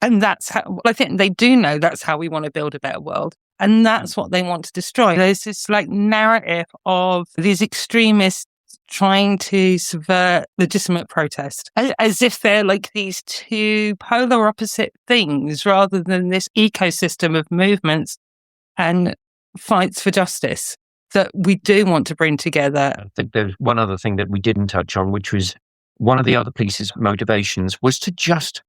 And that's how, I think they do know that's how we want to build a better world. And that's what they want to destroy. There's this narrative of these extremists trying to subvert legitimate protest, as if they're these two polar opposite things, rather than this ecosystem of movements and fights for justice that we do want to bring together. I think there's one other thing that we didn't touch on, which was one of the other police's motivations was to just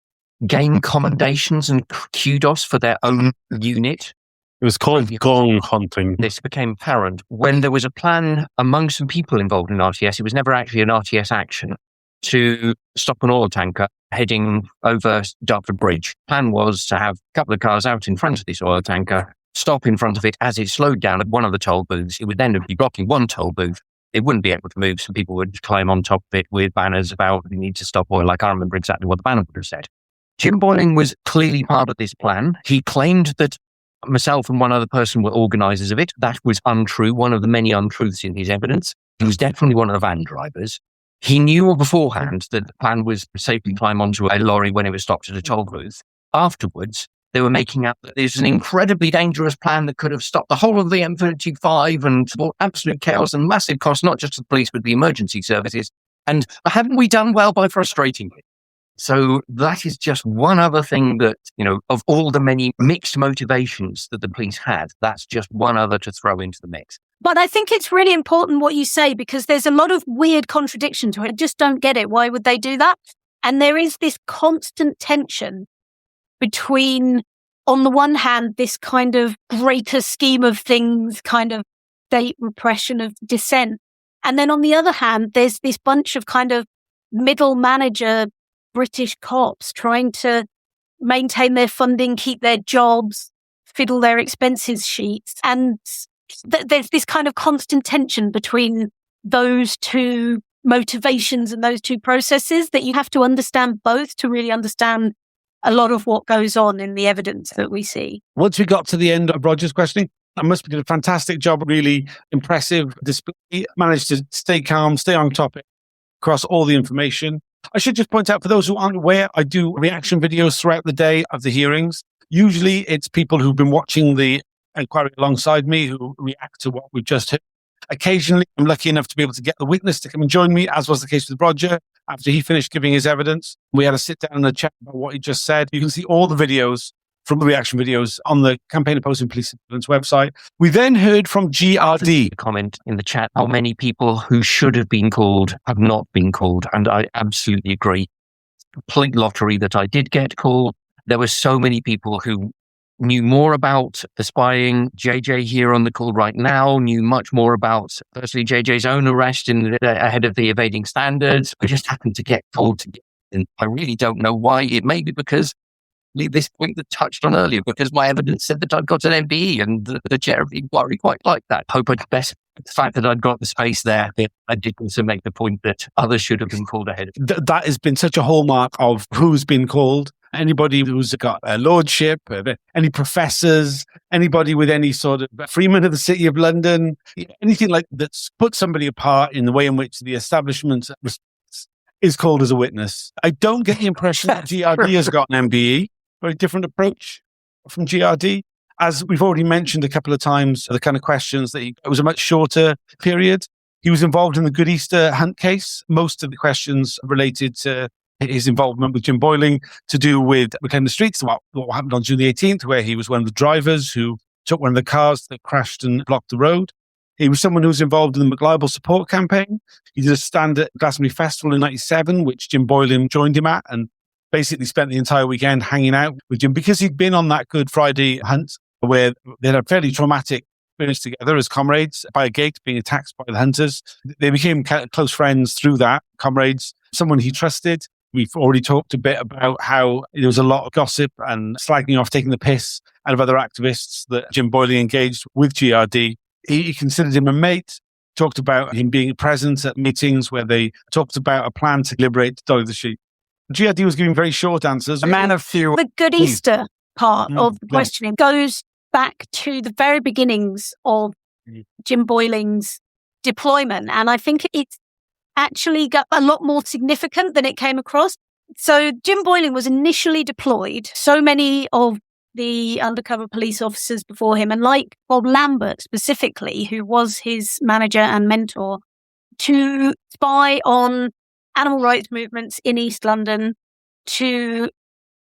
gain commendations and kudos for their own unit. It was called gong hunting. This became apparent when there was a plan among some people involved in RTS. It was never actually an RTS action to stop an oil tanker heading over Dartford Bridge. The plan was to have a couple of cars out in front of this oil tanker, stop in front of it as it slowed down at one of the toll booths. It would then be blocking one toll booth. It wouldn't be able to move, so people would climb on top of it with banners about we need to stop oil. I can't remember exactly what the banner would have said. Jim Boyling was clearly part of this plan. He claimed that myself and one other person were organisers of it. That was untrue, one of the many untruths in his evidence. He was definitely one of the van drivers. He knew beforehand that the plan was to safely climb onto a lorry when it was stopped at a toll booth. Afterwards, they were making out that there's an incredibly dangerous plan that could have stopped the whole of the M35 and brought absolute chaos and massive costs, not just to the police, but the emergency services. And haven't we done well by frustrating it? So that is just one other thing that, of all the many mixed motivations that the police had, that's just one other to throw into the mix. But I think it's really important what you say, because there's a lot of weird contradiction to it. I just don't get it. Why would they do that? And there is this constant tension between, on the one hand, this kind of greater scheme of things, kind of state repression of dissent. And then on the other hand, there's this bunch of kind of middle manager British cops trying to maintain their funding, keep their jobs, fiddle their expenses sheets. And there's this kind of constant tension between those two motivations and those two processes that you have to understand both to really understand a lot of what goes on in the evidence that we see. Once we got to the end of Roger's questioning, I must be doing a fantastic job, really impressive display. Managed to stay calm, stay on topic across all the information. I should just point out, for those who aren't aware, I do reaction videos throughout the day of the hearings. Usually it's people who've been watching the inquiry alongside me who react to what we've just heard. Occasionally, I'm lucky enough to be able to get the witness to come and join me, as was the case with Roger. After he finished giving his evidence, we had a sit down and a chat about what he just said. You can see all the videos from the reaction videos on the Campaign Opposing Police Surveillance website. We then heard from GRD. Comment in the chat how many people who should have been called have not been called. And I absolutely agree. Complete lottery that I did get called. There were so many people who knew more about the spying. JJ here on the call right now knew much more about, firstly, JJ's own arrest ahead of the evading standards. I just happened to get called to get in. I really don't know why. It may be because this point that touched on earlier, because my evidence said that I'd got an MBE, and the chair of the inquiry quite liked that. Hope I'd best the fact that I'd got the space there. I did also make the point that others should have been called ahead of me. That has been such a hallmark of who's been called. Anybody who's got a lordship, any professors, anybody with any sort of freeman of the City of London, anything like that's put somebody apart in the way in which the establishment is called as a witness. I don't get the impression that GRD has got an MBE. Very different approach from GRD. As we've already mentioned a couple of times, the kind of questions that it was a much shorter period. He was involved in the Good Easter hunt case. Most of the questions related to his involvement with Jim Boyling to do with reclaiming the streets, what happened on June the 18th, where he was one of the drivers who took one of the cars that crashed and blocked the road. He was someone who was involved in the McLible support campaign. He did a stand at Glastonbury Festival in 97, which Jim Boyling joined him at, and basically spent the entire weekend hanging out with Jim because he'd been on that Good Friday hunt where they had a fairly traumatic experience together as comrades by a gate being attacked by the hunters. They became close friends through that, comrades, someone he trusted. We've already talked a bit about how there was a lot of gossip and slagging off, taking the piss out of other activists that Jim Boyling engaged with GRD. He considered him a mate, talked about him being present at meetings where they talked about a plan to liberate Dolly the sheep. GRD was giving very short answers. A man of few. The Good Easter part of the questioning goes back to the very beginnings of Jim Boyling's deployment. And I think it's actually got a lot more significant than it came across. So Jim Boyling was initially deployed. So many of the undercover police officers before him, and like Bob Lambert specifically, who was his manager and mentor, to spy on animal rights movements in East London, to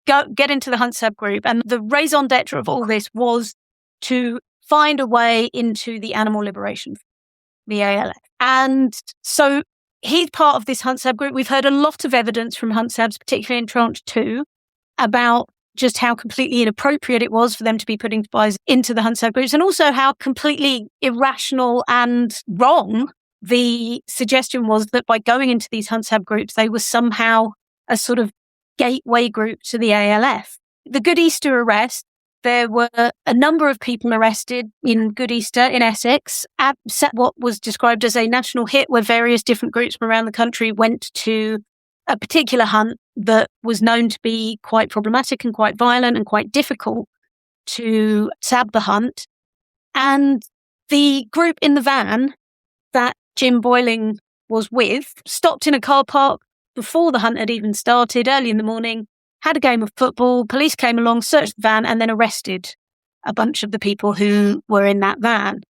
get into the Hunt subgroup. And the raison d'etre of all this was to find a way into the animal liberation, the ALF. And so he's part of this Hunt subgroup. We've heard a lot of evidence from Hunt subs, particularly in Tranche 2, about just how completely inappropriate it was for them to be putting spies into the Hunt subgroups, and also how completely irrational and wrong the suggestion was that by going into these Hunt subgroups, they were somehow a sort of gateway group to the ALF. The Good Easter arrest, there were a number of people arrested in Good Easter in Essex at what was described as a national hit, where various different groups from around the country went to a particular hunt that was known to be quite problematic and quite violent and quite difficult to sab the hunt. And the group in the van that Jim Boyling was with stopped in a car park before the hunt had even started, early in the morning, had a game of football. Police came along, searched the van, and then arrested a bunch of the people who were in that van.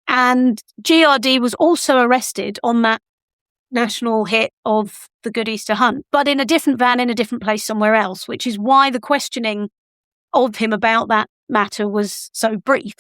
And GRD was also arrested on that national hit of The Good Easter Hunt, but in a different van in a different place somewhere else, which is why the questioning of him about that matter was so brief,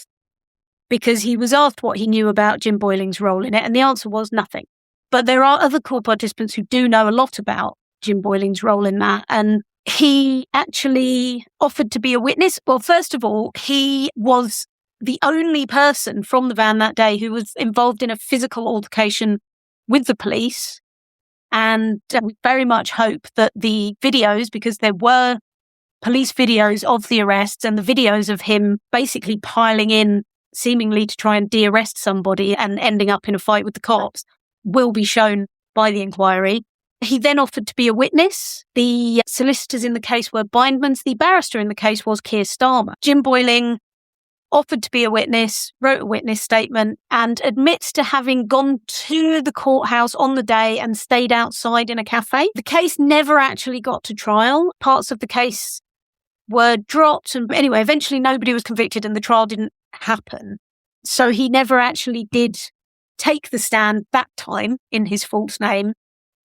because he was asked what he knew about Jim Boyling's role in it, and the answer was nothing. But there are other court participants who do know a lot about Jim Boyling's role in that, and he actually offered to be a witness. Well, first of all, he was the only person from the van that day who was involved in a physical altercation with the police. And we very much hope that the videos, because there were police videos of the arrests and the videos of him basically piling in seemingly to try and de-arrest somebody and ending up in a fight with the cops, will be shown by the inquiry. He then offered to be a witness. The solicitors in the case were Bindmans. The barrister in the case was Keir Starmer. Jim Boyling offered to be a witness, wrote a witness statement, and admits to having gone to the courthouse on the day and stayed outside in a cafe. The case never actually got to trial. Parts of the case were dropped. And anyway, eventually nobody was convicted and the trial didn't happen. So he never actually did take the stand that time in his false name,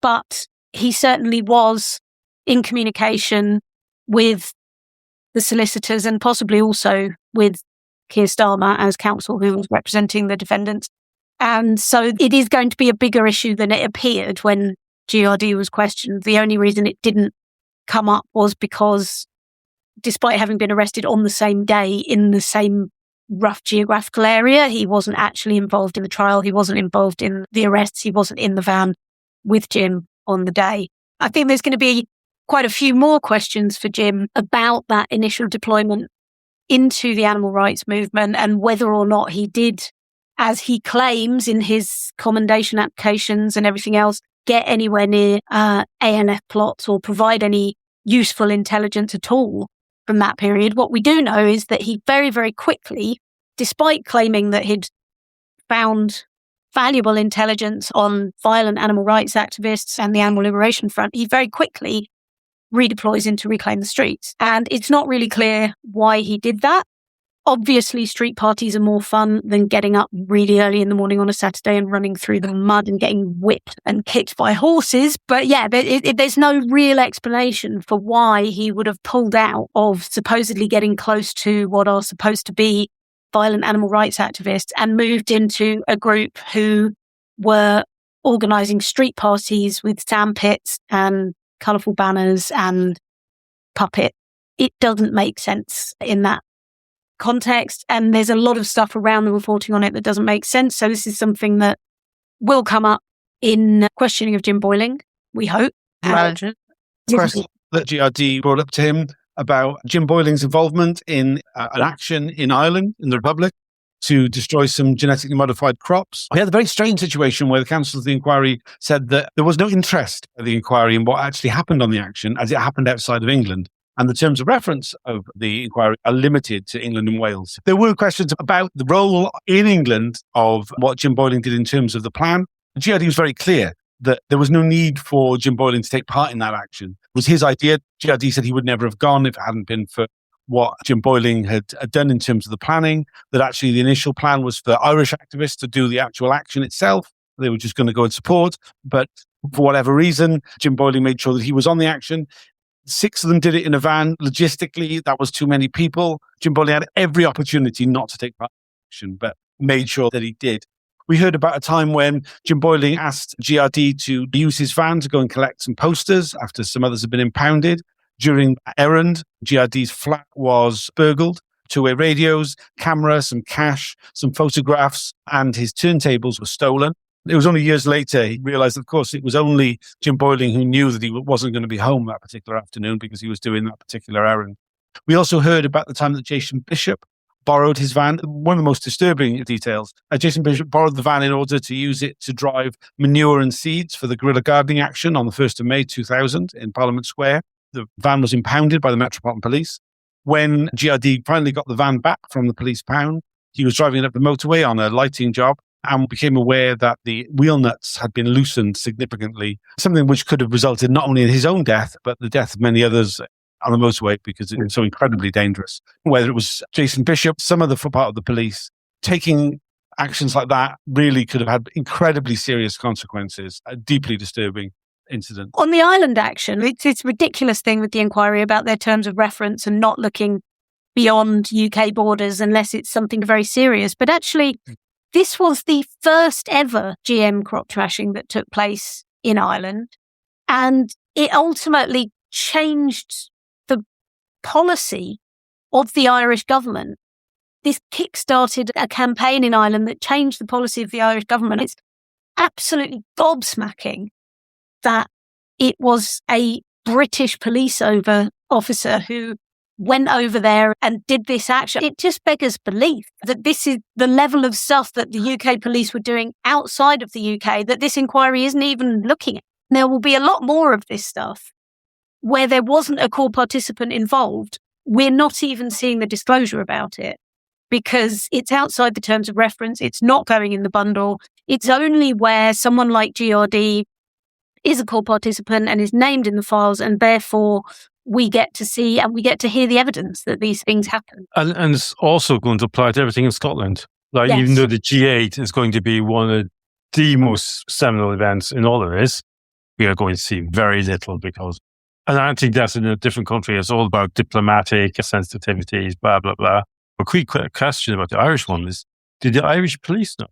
but he certainly was in communication with the solicitors and possibly also with Keir Starmer as counsel who was representing the defendants. And so it is going to be a bigger issue than it appeared when GRD was questioned. The only reason it didn't come up was because despite having been arrested on the same day in the same rough geographical area, he wasn't actually involved in the trial. He wasn't involved in the arrests. He wasn't in the van with Jim on the day. I think there's going to be quite a few more questions for Jim about that initial deployment into the animal rights movement and whether or not he did, as he claims in his commendation applications and everything else, get anywhere near ANF plots or provide any useful intelligence at all from that period. What we do know is that he very, very quickly, despite claiming that he'd found valuable intelligence on violent animal rights activists and the Animal Liberation Front, he very quickly redeploys into Reclaim the Streets. And it's not really clear why he did that. Obviously, street parties are more fun than getting up really early in the morning on a Saturday and running through the mud and getting whipped and kicked by horses. But yeah, there's no real explanation for why he would have pulled out of supposedly getting close to what are supposed to be violent animal rights activists and moved into a group who were organising street parties with sandpits and colourful banners and puppet. It doesn't make sense in that context, and there's a lot of stuff around the reporting on it that doesn't make sense. So this is something that will come up in questioning of Jim Boyling, we hope. Question that GRD brought up to him about Jim Boyling's involvement in an action in Ireland, in the Republic, to destroy some genetically modified crops. We had a very strange situation where the counsel of the inquiry said that there was no interest of the inquiry in what actually happened on the action as it happened outside of England. And the terms of reference of the inquiry are limited to England and Wales. There were questions about the role in England of what Jim Boyling did in terms of the plan. The GRD was very clear that there was no need for Jim Boyling to take part in that action. It was his idea. GRD said he would never have gone if it hadn't been for what Jim Boyling had done in terms of the planning, that actually the initial plan was for Irish activists to do the actual action itself. They were just going to go and support. But for whatever reason, Jim Boyling made sure that he was on the action. 6 of them did it in a van. Logistically, that was too many people. Jim Boyling had every opportunity not to take part in action, but made sure that he did. We heard about a time when Jim Boyling asked GRD to use his van to go and collect some posters after some others had been impounded. During an errand, GRD's flat was burgled. 2-way radios, camera, some cash, some photographs, and his turntables were stolen. It was only years later he realised, of course, it was only Jim Boyling who knew that he wasn't going to be home that particular afternoon because he was doing that particular errand. We also heard about the time that Jason Bishop borrowed his van. One of the most disturbing details, Jason Bishop borrowed the van in order to use it to drive manure and seeds for the guerrilla gardening action on the 1st of May 2000 in Parliament Square. The van was impounded by the Metropolitan Police. When GRD finally got the van back from the police pound, he was driving it up the motorway on a lighting job and became aware that the wheel nuts had been loosened significantly, something which could have resulted not only in his own death, but the death of many others on the motorway because it was so incredibly dangerous. Whether it was Jason Bishop, some other part of the police, taking actions like that really could have had incredibly serious consequences, a deeply disturbing incident. On the island action, it's a ridiculous thing with the inquiry about their terms of reference and not looking beyond UK borders unless it's something very serious. But actually, this was the first ever GM crop trashing that took place in Ireland. And it ultimately changed the policy of the Irish government. This kick-started a campaign in Ireland that changed the policy of the Irish government. It's absolutely gobsmacking that it was a British police officer who went over there and did this action. It just beggars belief that this is the level of stuff that the UK police were doing outside of the UK that this inquiry isn't even looking at. There will be a lot more of this stuff where there wasn't a core participant involved. We're not even seeing the disclosure about it because it's outside the terms of reference. It's not going in the bundle. It's only where someone like GRD is a core participant and is named in the files, and therefore we get to see and we get to hear the evidence that these things happen. And it's also going to apply to everything in Scotland. Like, Yes. even though the G8 is going to be one of the most seminal events in all there is, we are going to see very little because, and I think that's in a different country. It's all about diplomatic sensitivities, blah, blah, blah. A quick question about the Irish one is, did the Irish police know?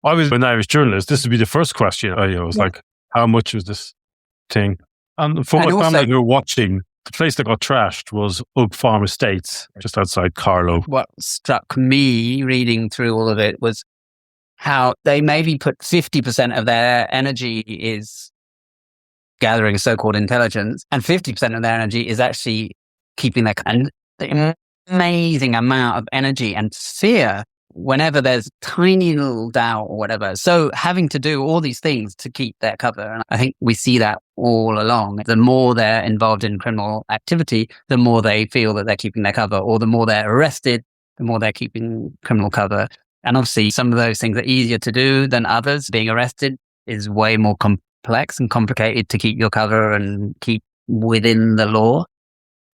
I was an Irish journalist. This would be the first question. I was like, how much was this thing? And for my family who were watching, the place that got trashed was Oak Farm Estates, just outside Carlow. What struck me reading through all of it was how they maybe put 50% of their energy is gathering so-called intelligence, and 50% of their energy is actually keeping their... And the amazing amount of energy and fear whenever there's tiny little doubt or whatever. So having to do all these things to keep their cover. And I think we see that all along. The more they're involved in criminal activity, the more they feel that they're keeping their cover, or the more they're arrested, the more they're keeping criminal cover. And obviously some of those things are easier to do than others. Being arrested is way more complex and complicated to keep your cover and keep within the law.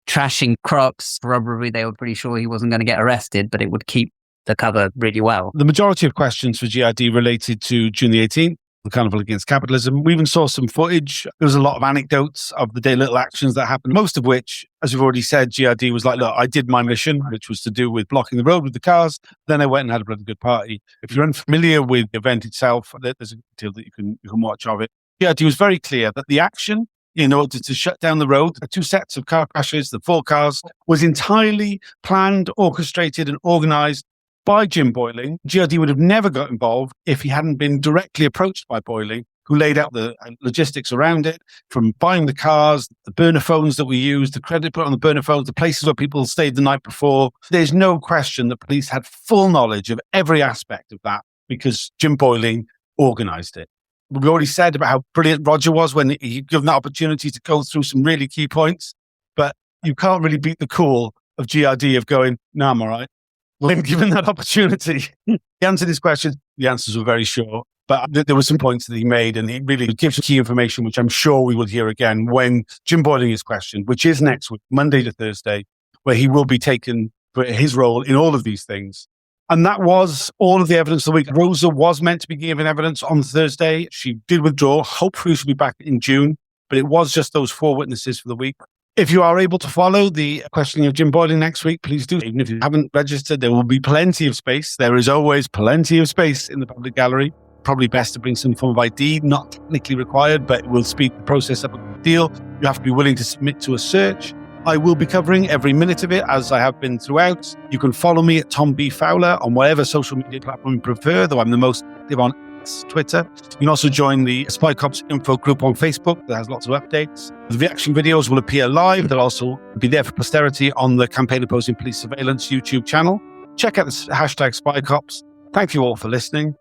Trashing crops, probably they were pretty sure he wasn't going to get arrested, but it would keep the cover really well. The majority of questions for GID related to June the 18th, the Carnival Against Capitalism. We even saw some footage. There was a lot of anecdotes of the day little actions that happened, most of which, as we've already said, GID was like, look, I did my mission, which was to do with blocking the road with the cars. Then I went and had a bloody good party. If you're unfamiliar with the event itself, there's a deal that you can watch of it. GID was very clear that the action in order to shut down the road, the two sets of car crashes, the 4 cars, was entirely planned, orchestrated and organised by Jim Boyling. GRD would have never got involved if he hadn't been directly approached by Boyling, who laid out the logistics around it, from buying the cars, the burner phones that we used, the credit put on the burner phones, the places where people stayed the night before. There's no question that police had full knowledge of every aspect of that because Jim Boyling organised it. We already said about how brilliant Roger was when he given that opportunity to go through some really key points, but you can't really beat the cool of GRD of going, no, I'm all right. When given that opportunity, he answered his questions. The answers were very short, but there were some points that he made, and he really gives key information, which I'm sure we will hear again when Jim Boyling is questioned, which is next week, Monday to Thursday, where he will be taken for his role in all of these things. And that was all of the evidence of the week. Rosa was meant to be giving evidence on Thursday. She did withdraw. Hopefully she'll be back in June, but it was just those 4 witnesses for the week. If you are able to follow the questioning of Jim Boyling next week, please do. Even if you haven't registered, there will be plenty of space. There is always plenty of space in the public gallery. Probably best to bring some form of ID, not technically required, but it will speed the process up a good deal. You have to be willing to submit to a search. I will be covering every minute of it, as I have been throughout. You can follow me at Tom B. Fowler on whatever social media platform you prefer, though I'm the most active on Twitter. You can also join the Spy Cops info group on Facebook that has lots of updates. The reaction videos will appear live. They'll also be there for posterity on the Campaign Opposing Police Surveillance YouTube channel. Check out the hashtag Spy Cops. Thank you all for listening.